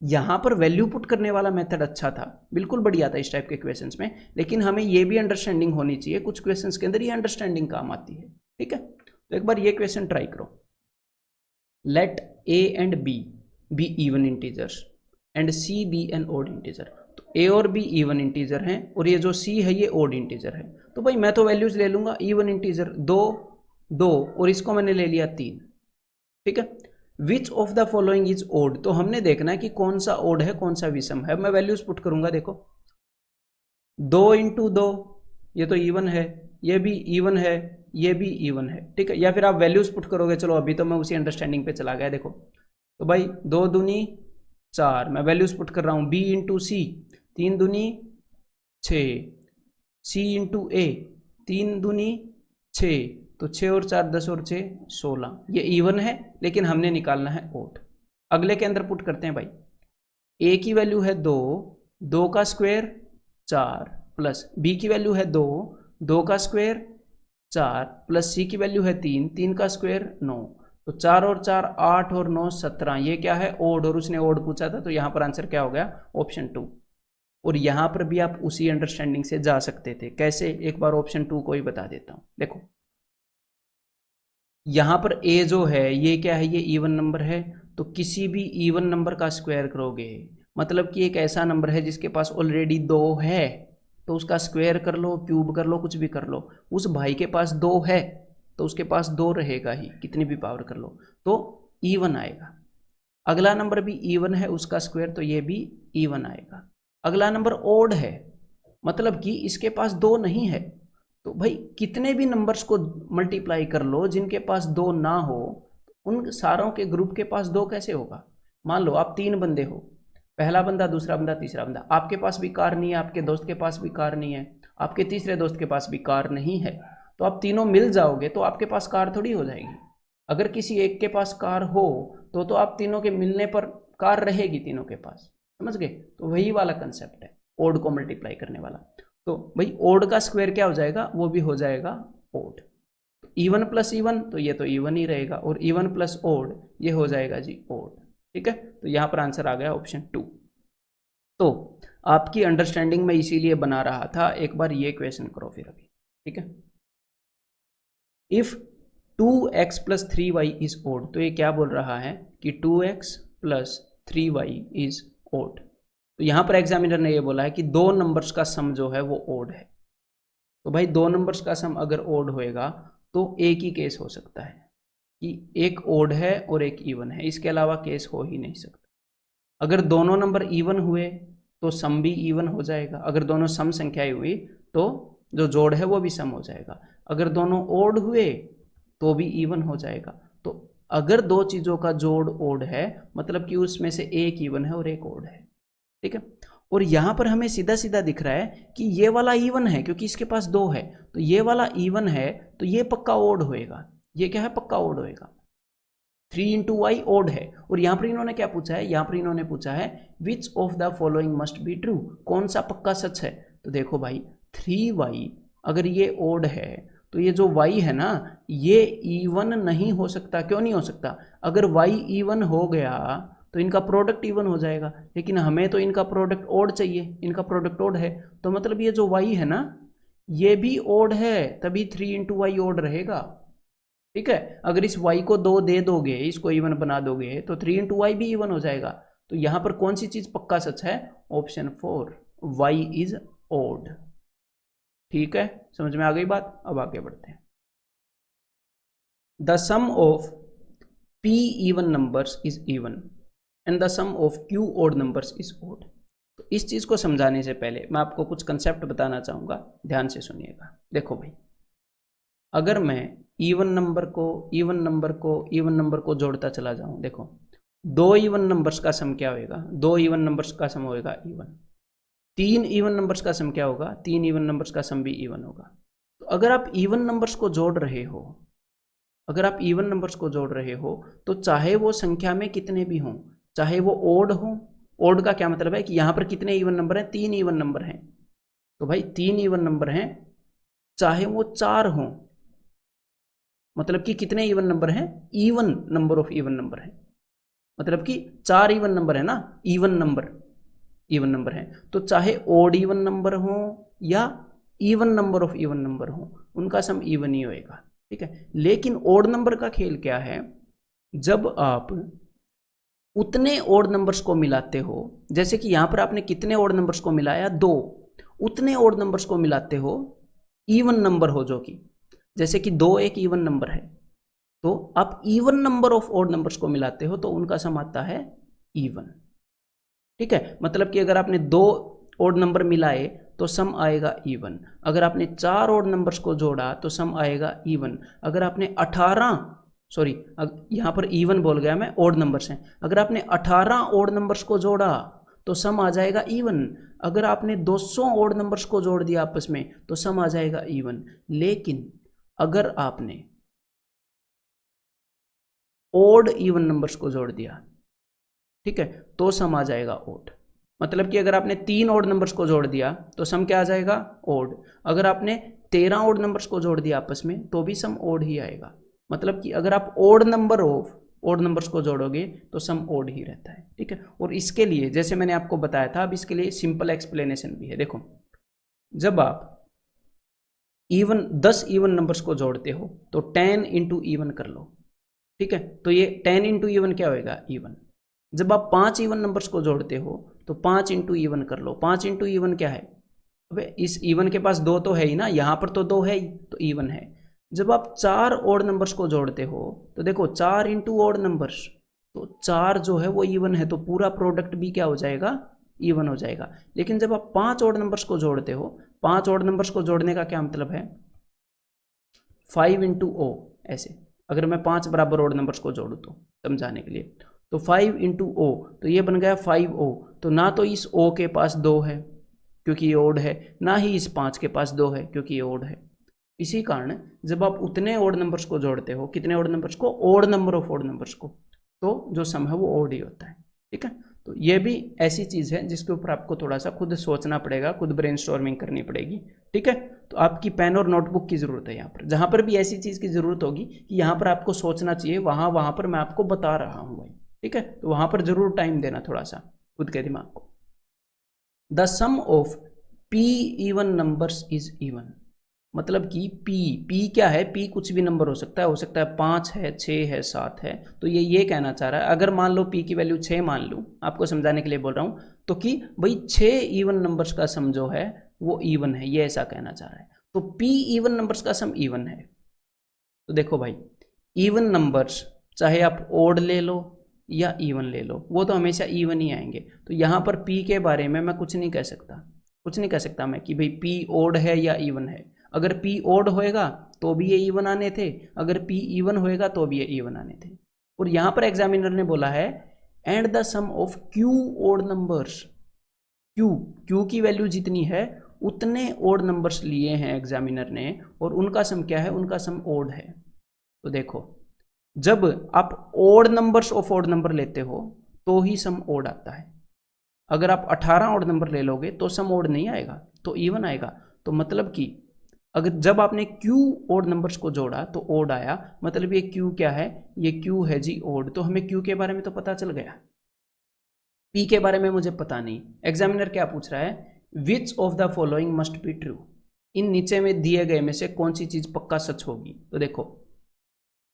यहां पर वैल्यू पुट करने वाला मेथड अच्छा था, बिल्कुल बढ़िया था इस टाइप के क्वेश्चंस में, लेकिन हमें ये भी अंडरस्टैंडिंग होनी चाहिए, कुछ क्वेश्चंस के अंदर ये अंडरस्टैंडिंग काम आती है। ठीक है, तो एक बार ये क्वेश्चन ट्राई करो। Let A and B even integers and C be an odd integer. तो ए और बी इवन इंटीजर हैं, और ये जो सी है ये ओड इंटीजर है। तो भाई मैं तो वैल्यूज ले लूंगा इवन इंटीजर 2 2, और इसको मैंने ले लिया 3। ठीक है, which of the following is odd, तो हमने देखना है कि कौन सा ओड है कौन सा विषम है। मैं वैल्यूज पुट करूंगा, देखो 2 इंटू 2 ये तो इवन है, ये भी इवन है, ये भी इवन है। ठीक है, या फिर आप वैल्यूज पुट करोगे, चलो अभी तो मैं उसी अंडरस्टैंडिंग पे चला गया। देखो तो भाई 2 दूनी 4, मैं वैल्यूज पुट कर रहा हूं, बी इंटू सी 3 दूनी 6, सी इंटू ए 3 दूनी 6, तो 6 और 4 10 और 6 16, ये इवन है, लेकिन हमने निकालना है ओड। अगले के अंदर पुट करते हैं भाई, ए की वैल्यू है 2, 2 का स्क्वायर 4, प्लस बी की वैल्यू है 2, 2 का स्क्वायर 4, प्लस सी की वैल्यू है 3, 3 का स्क्वायर 9, तो 4 और 4 8 और 9 17, ये क्या है ओड, और उसने ओड पूछा था, तो यहां पर आंसर क्या हो गया? ऑप्शन 2। और यहां पर भी आप उसी अंडरस्टैंडिंग से जा सकते थे। कैसे? एक बार ऑप्शन 2 को ही बता देता हूं। देखो यहां पर ए जो है ये क्या है, ये इवन नंबर है, तो किसी भी इवन नंबर का स्क्वायर करोगे, मतलब कि एक ऐसा नंबर है जिसके पास ऑलरेडी 2 है, तो उसका स्क्वायर कर लो, क्यूब कर लो, कुछ भी कर लो, उस भाई के पास 2 है तो उसके पास 2 रहेगा ही, कितनी भी पावर कर लो, तो इवन आएगा। अगला नंबर भी इवन है, उसका स्क्वायर, तो ये भी इवन आएगा। अगला नंबर ओड है, मतलब कि इसके पास 2 नहीं है, तो भाई कितने भी नंबर्स को मल्टीप्लाई कर लो जिनके पास 2 ना हो, उन सारों के ग्रुप के पास 2 कैसे होगा? मान लो आप 3 बंदे हो, पहला बंदा, दूसरा बंदा, तीसरा बंदा, आपके पास भी कार नहीं है, आपके दोस्त के पास भी कार नहीं है, आपके तीसरे दोस्त के पास भी कार नहीं है, तो आप तीनों मिल जाओगे तो आपके पास कार थोड़ी हो जाएगी। अगर किसी एक के पास कार हो तो आप तीनों के मिलने पर कार रहेगी तीनों के पास, समझ गए? तो वही वाला कंसेप्ट है ओड को मल्टीप्लाई करने वाला। तो भाई ओड का स्क्वायर क्या हो जाएगा? वो भी हो जाएगा ओड। इवन प्लस इवन, तो ये तो इवन ही रहेगा, और इवन प्लस ओड ये हो जाएगा जी ओड। ठीक है, तो यहां पर आंसर आ गया ऑप्शन 2। तो आपकी अंडरस्टैंडिंग में इसीलिए बना रहा था, एक बार ये क्वेश्चन करो फिर अभी। ठीक है, if 2x plus 3y is odd, तो ये क्या बोल रहा है कि 2x plus 3y is odd. तो यहां पर एग्जामिनर ने ये बोला है कि 2 नंबर्स का सम जो है वो ओड है। तो भाई 2 नंबर्स का सम अगर ओड होएगा तो एक ही केस हो सकता है कि एक ओड है और एक इवन है, इसके अलावा केस हो ही नहीं सकता। अगर दोनों नंबर इवन हुए तो सम भी इवन हो जाएगा, अगर दोनों सम संख्याएं हुई तो जो जोड़ है वो भी सम हो जाएगा, अगर दोनों ओड हुए तो भी इवन हो जाएगा। तो अगर 2 चीजों का जोड़ ओड है मतलब कि उसमें से एक इवन है और एक ओड है। ठीक है, और यहां पर हमें सीधा सीधा दिख रहा है कि ये वाला इवन है क्योंकि इसके पास 2 है, तो ये वाला इवन है तो ये पक्का ओड होएगा। ये क्या है? पक्का ओड होएगा। 3 इंटू वाई ओड है। और यहां पर इन्होंने क्या पूछा है? यहां पर इन्होंने पूछा है which of the following must be true, कौन सा पक्का सच है? तो देखो भाई 3y अगर ये ओड है तो ये जो y है ना ये इवन नहीं हो सकता। क्यों नहीं हो सकता? अगर y इवन हो गया तो इनका प्रोडक्ट इवन हो जाएगा, लेकिन हमें तो इनका प्रोडक्ट ओड चाहिए, इनका प्रोडक्ट ओड है, तो मतलब ये जो y है ना ये भी ओड है, तभी 3 इंटू वाई ओड रहेगा। ठीक है, अगर इस y को 2 दे दोगे, इसको इवन बना दोगे तो 3 इंटू वाई भी इवन हो जाएगा। तो यहां पर कौन सी चीज पक्का सच है? Option 4 y is odd. ठीक है, समझ में आ गई बात? अब आगे बढ़ते हैं। The sum of p even numbers is even and the sum of q odd numbers is odd. तो इस चीज को समझाने से पहले मैं आपको कुछ कंसेप्ट बताना चाहूंगा, ध्यान से सुनिएगा। देखो भाई, अगर मैं इवन नंबर को जोड़ता चला जाऊं, देखो 2 इवन नंबर्स का सम क्या होगा? 2 इवन नंबर्स का सम होगा इवन। 3 इवन नंबर्स का सम क्या होगा? 3 इवन नंबर्स का सम भी इवन होगा। तो अगर आप इवन नंबर्स को जोड़ रहे हो, तो चाहे वो संख्या में कितने भी हों, चाहे वो ओड हो, ओड का क्या मतलब है कि यहां पर कितने इवन नंबर हैं? 3 इवन नंबर हैं। तो भाई 3 इवन नंबर हैं, चाहे वो 4 हों, मतलब कि कितने इवन नंबर हैं? Even number of even number है, मतलब कि 4 इवन नंबर है ना, इवन नंबर है। तो चाहे ओड इवन नंबर हो या even number of even number हो, उनका सम इवन ही होएगा। ठीक है, लेकिन ओड नंबर का खेल क्या है? जब आप उतने ओड नंबर्स को मिलाते हो, जैसे कि यहां पर आपने कितने ओड नंबर्स को मिलाया? 2। उतने ओड नंबर्स को मिलाते हो, इवन नंबर हो जो कि, जैसे कि 2 एक इवन नंबर है, तो आप even number of odd numbers को मिलाते हो तो उनका सम आता है इवन। ठीक है, मतलब कि अगर आपने 2 ओड नंबर मिलाए तो सम आएगा इवन। अगर आपने 4 ओड नंबर्स को जोड़ा तो सम आएगा इवन। अगर आपने 18, सॉरी यहां पर इवन बोल गया मैं, ओड नंबर्स हैं। अगर आपने 18 ओड नंबर्स को जोड़ा तो सम आ जाएगा इवन। अगर आपने 200 ओड नंबर्स को जोड़ दिया आपस में तो सम आ जाएगा इवन। लेकिन अगर आपने ओड इवन नंबर्स को जोड़ दिया, ठीक है, तो सम आ जाएगा ओड। मतलब कि अगर आपने 3 ओड नंबर्स को जोड़ दिया तो सम क्या आ जाएगा? ओड। अगर आपने 13 ओड नंबर्स को जोड़ दिया आपस में तो भी सम ओड ही आएगा। मतलब कि अगर आप ओड नंबर्स को जोड़ोगे तो सम ओड ही रहता है। ठीक है, और इसके लिए जैसे मैंने आपको बताया था, अब इसके लिए सिंपल एक्सप्लेनेशन भी है। देखो, जब आप 10 इवन नंबर्स को जोड़ते हो तो 10 इंटू इवन कर लो। ठीक है, तो ये 10 इंटू इवन क्या होएगा? इवन। जब आप 5 इवन नंबर्स को जोड़ते हो तो 5 इंटू इवन कर लो। 5 इंटू इवन क्या है? अबे इस इवन के पास 2 तो है ही ना, यहां पर तो 2 है ही, तो इवन है। जब आप 4 ओड नंबर्स को जोड़ते हो तो देखो 4 इंटू ओड नंबर्स, तो 4 जो है वो इवन है, तो पूरा प्रोडक्ट भी क्या हो जाएगा? इवन हो जाएगा। लेकिन जब आप 5 ओड नंबर्स को जोड़ते हो, 5 ओड नंबर्स को जोड़ने का क्या मतलब है? 5 इंटू ओ, ऐसे अगर मैं 5 बराबर ओड नंबर्स को जोड़ू तो समझाने के लिए, तो 5 इंटू ओ, तो ये बन गया 5o। तो ना तो इस o के पास 2 है क्योंकि ये ओड है, ना ही इस 5 के पास 2 है क्योंकि ये ओड है। इसी कारण जब आप उतने ओड नंबर्स को जोड़ते हो, कितने ओड नंबर्स को? Odd number of odd numbers को, तो जो सम है वो ओड ही होता है। ठीक है, तो ये भी ऐसी चीज है जिसके ऊपर आपको थोड़ा सा खुद सोचना पड़ेगा, खुद ब्रेनस्टॉर्मिंग करनी पड़ेगी। ठीक है, तो आपकी पेन और नोटबुक की जरूरत है यहाँ पर। जहां पर भी ऐसी चीज की जरूरत होगी कि यहाँ पर आपको सोचना चाहिए, वहां पर मैं आपको बता रहा हूँ भाई। ठीक है, तो वहां पर जरूर टाइम देना थोड़ा सा खुद के दिमाग को। The sum of p even numbers is even, मतलब कि p क्या है? p कुछ भी नंबर हो सकता है 5 है, 6 है, 7 है। तो ये कहना चाह रहा है, अगर मान लो p की वैल्यू 6 मान लूँ, आपको समझाने के लिए बोल रहा हूँ, तो कि भाई 6 इवन नंबर्स का सम जो है वो इवन है, ये ऐसा कहना चाह रहा है। तो p इवन नंबर्स का सम इवन है। तो देखो भाई, इवन नंबर्स चाहे आप ओड ले लो या इवन ले लो, वो तो हमेशा इवन ही आएंगे। तो यहाँ पर p के बारे में मैं कुछ नहीं कह सकता मैं कि भाई p ओड है या इवन है। अगर p ओड होएगा तो भी ये इवन आने थे, अगर p इवन होएगा तो भी ये इवन आने थे। और यहाँ पर एग्जामिनर ने बोला है and the sum of q odd numbers, Q की वैल्यू जितनी है उतने ओड नंबर्स लिए हैं एग्जामिनर ने, और उनका सम क्या है, उनका सम ओड है। तो देखो, जब आप odd numbers of odd number लेते हो तो ही सम ओड आता है। अगर आप 18 ओड नंबर ले लोगे तो सम ओड नहीं आएगा, तो इवन आएगा। तो मतलब कि अगर जब आपने क्यू ओड नंबर्स को जोड़ा तो ओड आया, मतलब ये क्यू क्या है, ये क्यू है जी ओड। तो हमें क्यू के बारे में तो पता चल गया, पी के बारे में मुझे पता नहीं। एग्जामिनर क्या पूछ रहा है, which of the following must be true, इन नीचे में दिए गए में से कौन सी चीज पक्का सच होगी। तो देखो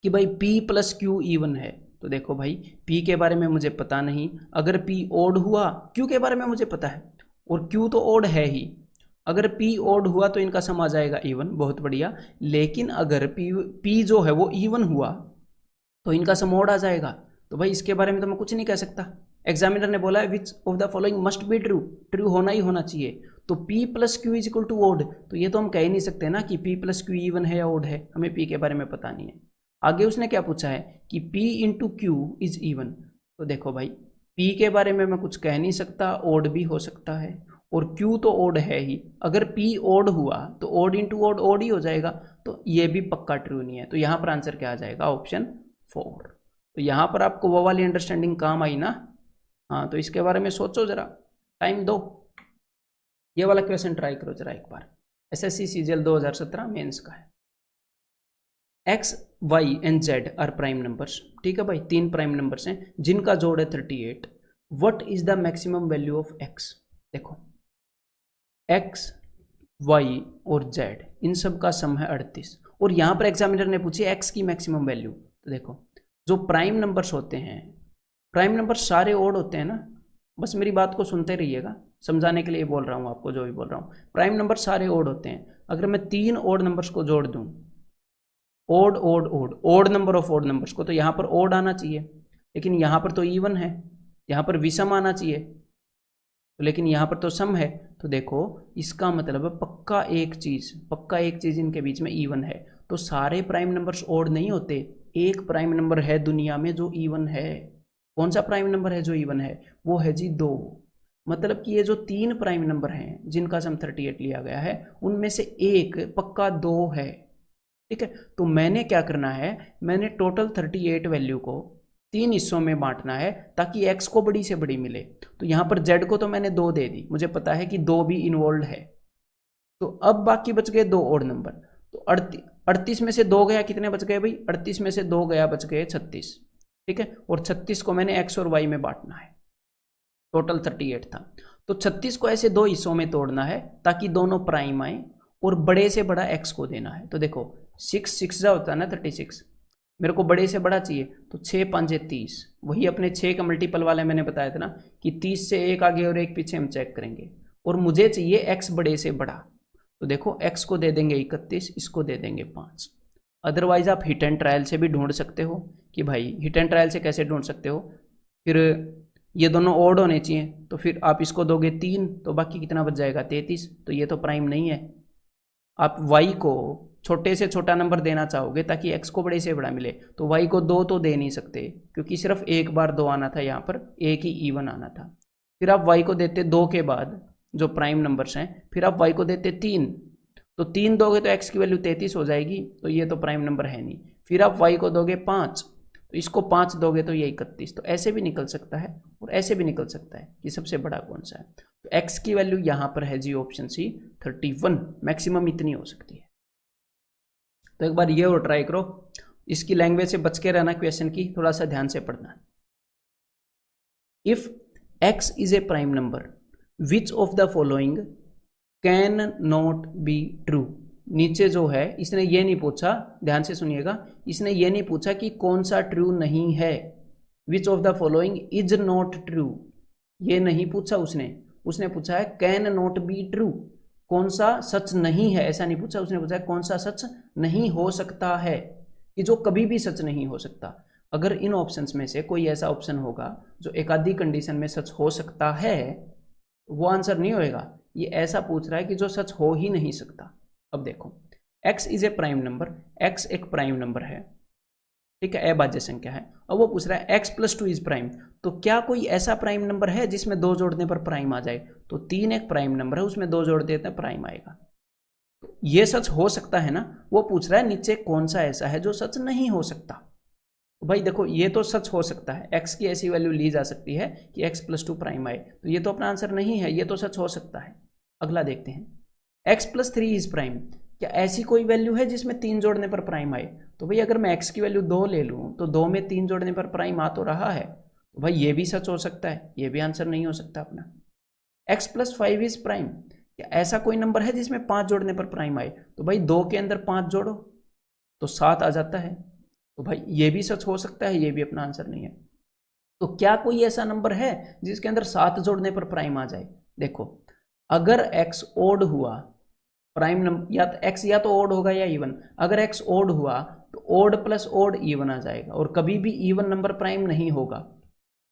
कि भाई P प्लस क्यू इवन है, तो देखो भाई P के बारे में मुझे पता नहीं। अगर P ओड हुआ, Q के बारे में मुझे पता है और Q तो ओड है ही, अगर P ओड हुआ तो इनका सम आ जाएगा इवन, बहुत बढ़िया। लेकिन अगर P जो है वो इवन हुआ तो इनका सम ओड आ जाएगा। तो भाई इसके बारे में तो मैं कुछ नहीं कह सकता। एग्जामिनर ने बोला है which of the following must be true, true होना ही होना चाहिए। तो P plus Q is equal to odd, तो ये तो हम कह ही नहीं सकते ना कि P प्लस क्यू इवन है या ओड है, हमें P के बारे में पता नहीं है। आगे उसने क्या पूछा है कि P into Q is even. तो देखो भाई P के बारे में मैं कुछ कह नहीं सकता, ओड भी हो सकता है, और Q तो ओड है ही। अगर P ओड हुआ तो ओड इंटू ओड ओड ही हो जाएगा, तो ये भी पक्का ट्रू नहीं है। तो यहाँ पर आंसर क्या आ जाएगा, ऑप्शन 4। तो यहाँ पर आपको वो वाली अंडरस्टैंडिंग काम आई ना। हाँ, तो इसके बारे में सोचो जरा, टाइम दो, ये वाला क्वेश्चन ट्राई करो जरा एक बार। एसएससी सीजीएल 2017 मेंस का है। X Y and Z are prime numbers, ठीक है भाई, 3 प्राइम नंबर्स हैं जिनका जोड़ है 38। What is the maximum value of x. देखो एक्स वाई और जेड इन सब का सम है 38, और यहां पर एग्जामिनर ने पूछी एक्स की मैक्सिमम वैल्यू। तो देखो जो प्राइम नंबर्स होते हैं, प्राइम नंबर सारे ओड होते हैं ना, बस मेरी बात को सुनते रहिएगा, समझाने के लिए बोल रहा हूँ आपको, जो भी बोल रहा हूँ। प्राइम नंबर सारे ओड होते हैं। अगर मैं 3 ओड नंबर्स को जोड़ दूं, odd odd odd odd number of odd numbers को, तो यहाँ पर ओड आना चाहिए, लेकिन यहाँ पर तो इवन है। यहाँ पर विषम आना चाहिए, लेकिन यहाँ पर तो सम है। तो देखो इसका मतलब पक्का एक चीज इनके बीच में इवन है। तो सारे प्राइम नंबर्स ओड नहीं होते, एक प्राइम नंबर है दुनिया में जो इवन है। कौन सा प्राइम नंबर है जो इवन है, वो है जी 2। मतलब कि ये जो 3 प्राइम नंबर हैं जिनका सम 38 लिया गया है, उनमें से एक पक्का 2 है, ठीक है। तो मैंने क्या करना है, मैंने टोटल 38 वैल्यू को 3 हिस्सों में बांटना है ताकि x को बड़ी से बड़ी मिले। तो यहाँ पर z को तो मैंने 2 दे दी, मुझे पता है कि 2 भी इन्वॉल्व है। तो अब बाकी बच गए 2 ओड नंबर। तो 38 में से 2 गया, कितने बच गए भाई, 38 में से 2 गया, बच गए 36, ठीक है। और 36 को मैंने x और y में बांटना है, टोटल 38 था। तो 36 को ऐसे 2 हिस्सों में तोड़ना है ताकि दोनों प्राइम आए, और बड़े से बड़ा x को देना है। तो देखो 6 जा होता है ना 36, मेरे को बड़े से बड़ा चाहिए, तो 6 5 30, वही अपने 6 का मल्टीपल वाले मैंने बताया था ना कि 30 से एक आगे और एक पीछे हम चेक करेंगे, और मुझे चाहिए x बड़े से बड़ा। तो देखो x को दे देंगे 31, इसको दे देंगे 5। अदरवाइज आप हिट एंड ट्रायल से भी ढूंढ सकते हो कि भाई हिट एंड ट्रायल से कैसे ढूंढ सकते हो, फिर ये दोनों ओड होने चाहिए, तो फिर आप इसको दोगे 3, तो बाकी कितना बच जाएगा 33। तो ये तो प्राइम नहीं है। आप y को छोटे से छोटा नंबर देना चाहोगे ताकि x को बड़े से बड़ा मिले, तो y को 2 तो दे नहीं सकते क्योंकि सिर्फ एक बार 2 आना था, यहाँ पर एक ही इवन आना था। फिर आप y को देते 2 के बाद जो प्राइम नंबर्स हैं, फिर आप y को देते 3, तो 3 दोगे तो x की वैल्यू 33 हो जाएगी, तो ये तो प्राइम नंबर है नहीं। फिर आप y को दोगे 5, तो इसको 5 दोगे तो ये 31। तो ऐसे भी निकल सकता है और ऐसे भी निकल सकता है कि सबसे बड़ा कौन सा है। तो x की वैल्यू यहाँ पर है जी ऑप्शन सी 31, मैक्सिमम इतनी हो सकती है। तो एक बार ये और ट्राई करो, इसकी लैंग्वेज से बच के रहना, क्वेश्चन की थोड़ा सा ध्यान से पढ़ना। If x is a prime number which of the following can not be true. नीचे जो है इसने ये नहीं पूछा, ध्यान से सुनिएगा, इसने ये नहीं पूछा कि कौन सा ट्रू नहीं है, which of the following is not true, ये नहीं पूछा उसने पूछा है कैन नॉट बी ट्रू, कौन सा सच नहीं है, ऐसा नहीं पूछा। उसने पूछा है कौन सा सच नहीं हो सकता है, कि जो कभी भी सच नहीं हो सकता। अगर इन ऑप्शंस में से कोई ऐसा ऑप्शन होगा जो एक आधी कंडीशन में सच हो सकता है, वो आंसर नहीं होएगा। ये ऐसा पूछ रहा है कि जो सच हो ही नहीं सकता। अब देखो x is a prime number, x एक प्राइम नंबर है, ठीक है, अभाज्य संख्या है। अब वो पूछ रहा है x + 2 इज प्राइम, तो क्या कोई ऐसा प्राइम नंबर है जिसमें 2 जोड़ने पर प्राइम आ जाए? तो 3 एक प्राइम नंबर है, उसमें 2 जोड़ देते हैं प्राइम आएगा। ये सच हो सकता है ना? वो पूछ रहा है नीचे कौन सा ऐसा है जो सच नहीं हो सकता। तो भाई देखो, ये तो सच हो सकता है, x की ऐसी वैल्यू ली जा सकती है कि x + 2 प्राइम आए, तो ये तो अपना आंसर नहीं है, ये तो सच हो सकता है। अगला देखते हैं, x + 3 इज प्राइम, क्या ऐसी कोई वैल्यू है जिसमें 3 जोड़ने पर प्राइम आए? तो भाई अगर मैं x की वैल्यू 2 ले लूँ तो 2 में 3 जोड़ने पर प्राइम आ तो रहा है, तो भाई ये भी सच हो सकता है, ये भी आंसर नहीं हो सकता अपना। x + 5 इज प्राइम, क्या ऐसा कोई नंबर है जिसमें 5 जोड़ने पर प्राइम आए? तो भाई 2 के अंदर 5 जोड़ो तो 7 आ जाता है, तो भाई ये भी सच हो सकता है, ये भी अपना आंसर नहीं है। तो क्या कोई ऐसा नंबर है जिसके अंदर 7 जोड़ने पर प्राइम आ जाए? देखो, अगर x ओड हुआ, प्राइम नंबर या तो x या तो ओड होगा या इवन, अगर x ओड हुआ तो ओड + ओड इवन आ जाएगा, और कभी भी इवन नंबर प्राइम नहीं होगा,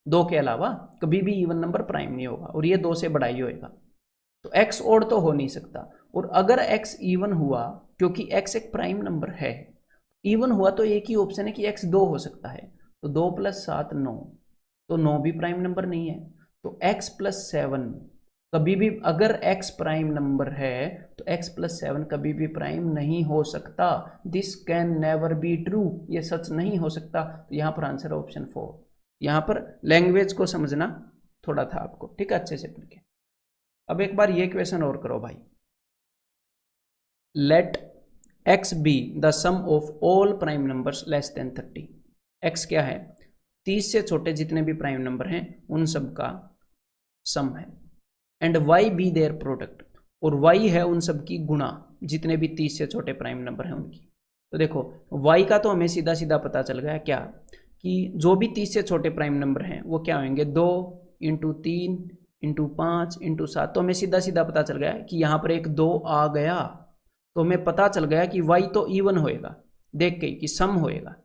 2 के अलावा कभी भी इवन नंबर प्राइम नहीं होगा, और ये 2 से बड़ा ही होएगा। तो x ओड तो हो नहीं सकता, और अगर x इवन हुआ, क्योंकि x एक प्राइम नंबर है, इवन हुआ तो एक ही ऑप्शन है कि x 2 हो सकता है, तो 2 + 7 9, तो 9 भी प्राइम नंबर नहीं है। तो x + 7 कभी भी, अगर x प्राइम नंबर है तो x + 7 कभी भी प्राइम नहीं हो सकता। This can never be true, ये सच नहीं हो सकता। तो यहाँ पर आंसर है ऑप्शन 4। यहाँ पर लैंग्वेज को समझना थोड़ा था आपको, ठीक है, अच्छे से पढ़ के। अब एक बार ये क्वेश्चन और करो भाई, let x be the sum of all prime numbers less than 30। x क्या है? 30 से छोटे जितने भी प्राइम नंबर हैं उन सब का सम है। And y be their product, और y है उन सब की गुणा, जितने भी 30 से छोटे प्राइम नंबर हैं उनकी। तो देखो, y का तो हमें सीधा सीधा पता चल गया क्या, कि जो भी 30 से छोटे प्राइम नंबर हैं वो क्या होंगे, 2 × 3 × 5 × 7। तो हमें सीधा सीधा पता चल गया कि यहाँ पर एक 2 आ गया, तो हमें पता चल गया कि y तो इवन होएगा, देख के कि सम होएगा।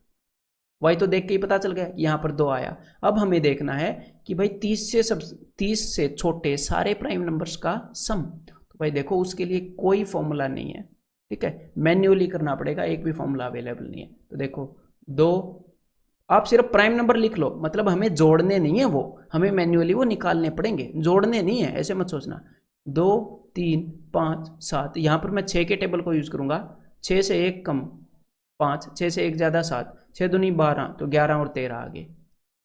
y तो देख के ही पता चल गया कि यहाँ पर 2 आया। अब हमें देखना है कि भाई 30 से छोटे सारे प्राइम नंबर्स का सम। तो भाई देखो, उसके लिए कोई फॉर्मूला नहीं है, ठीक है, मैन्युअली करना पड़ेगा, एक भी फॉर्मूला अवेलेबल नहीं है। तो देखो, 2, आप सिर्फ प्राइम नंबर लिख लो, मतलब हमें जोड़ने नहीं है, वो हमें मैन्युअली वो निकालने पड़ेंगे, जोड़ने नहीं है, ऐसे मत सोचना। 2 3 5 7, यहाँ पर मैं 6 के टेबल को यूज करूंगा, 6 से 1 कम 5, 6 से 1 ज़्यादा 7, 6 दूनी 12, तो 11 और 13 आगे,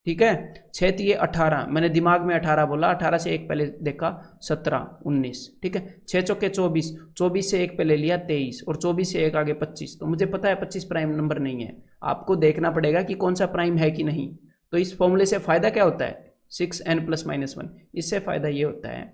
ठीक है। 6 3 18, मैंने दिमाग में 18 बोला, 18 से 1 पहले देखा 17 19, ठीक है। 6 चौके 24, 24 से 1 पहले लिया 23, और 24 से 1 आगे 25, तो मुझे पता है 25 प्राइम नंबर नहीं है। आपको देखना पड़ेगा कि कौन सा प्राइम है कि नहीं। तो इस फॉर्मूले से फायदा क्या होता है, 6n + -1। इससे फायदा ये होता है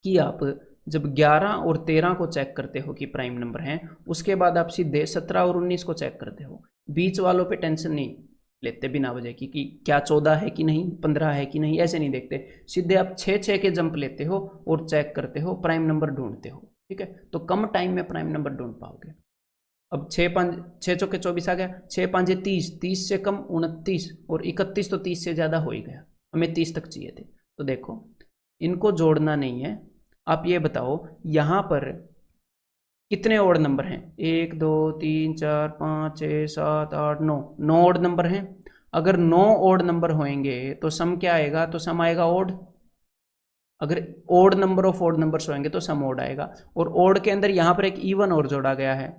कि आप जब 11 और 13 को चेक करते हो कि प्राइम नंबर हैं, उसके बाद आप सीधे 17 और 19 को चेक करते हो। बीच वालों पे टेंशन नहीं लेते बिना वजह की कि क्या 14 है कि नहीं, 15 है कि नहीं, ऐसे नहीं देखते। सीधे आप 6 के जंप लेते हो और चेक करते हो, प्राइम नंबर ढूंढते हो, ठीक है। तो कम टाइम में प्राइम नंबर ढूंढ पाओगे। अब 6 चौके 24 आ गया, 6 5 30, 30 से कम 29, और 31 तो 30 से ज़्यादा हो ही गया, हमें 30 तक चाहिए थे। तो देखो, इनको जोड़ना नहीं है। आप ये बताओ, यहाँ पर कितने ओड नंबर हैं, 1 2 3 4 5 6 7 8 9, 9 ओड नंबर हैं। अगर 9 ओड नंबर होंगे तो सम क्या आएगा, तो सम आएगा ओड। अगर odd number of odd numbers होंगे तो सम ओड आएगा, और ओड के अंदर यहाँ पर एक इवन और जोड़ा गया है,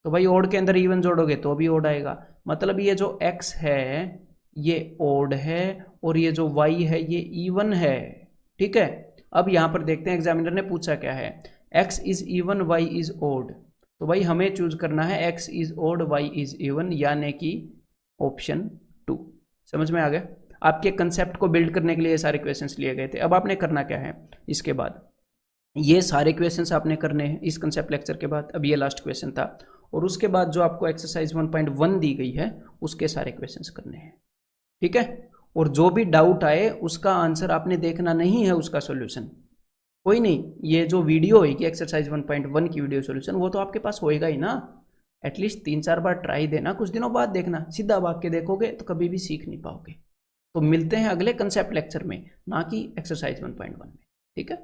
तो भाई ओड के अंदर इवन जोड़ोगे तो भी ओड आएगा। मतलब ये जो x है ये ओड है, और ये जो y है ये इवन है, ठीक है। अब यहाँ पर देखते हैं एग्जामिनर ने पूछा क्या है, x is even y is odd. तो भाई हमें चूज करना है x is odd y is even, यानी कि ऑप्शन 2। समझ में आ गया? आपके कंसेप्ट को बिल्ड करने के लिए ये सारे क्वेश्चंस लिए गए थे। अब आपने करना क्या है, इसके बाद ये सारे क्वेश्चंस आपने करने हैं इस कंसेप्ट लेक्चर के बाद। अब ये लास्ट क्वेश्चन था, और उसके बाद जो आपको एक्सरसाइज 1.1 दी गई है उसके सारे क्वेश्चंस करने हैं, ठीक है। और जो भी डाउट आए उसका आंसर आपने देखना नहीं है, उसका सॉल्यूशन कोई नहीं, ये जो वीडियो होगी एक्सरसाइज 1.1 की वीडियो सॉल्यूशन, वो तो आपके पास होएगा ही ना। एटलीस्ट 3-4 बार ट्राई देना, कुछ दिनों बाद देखना, सीधा भाग के देखोगे तो कभी भी सीख नहीं पाओगे। तो मिलते हैं अगले कंसेप्ट लेक्चर में, ना कि एक्सरसाइज 1.1 में, ठीक है।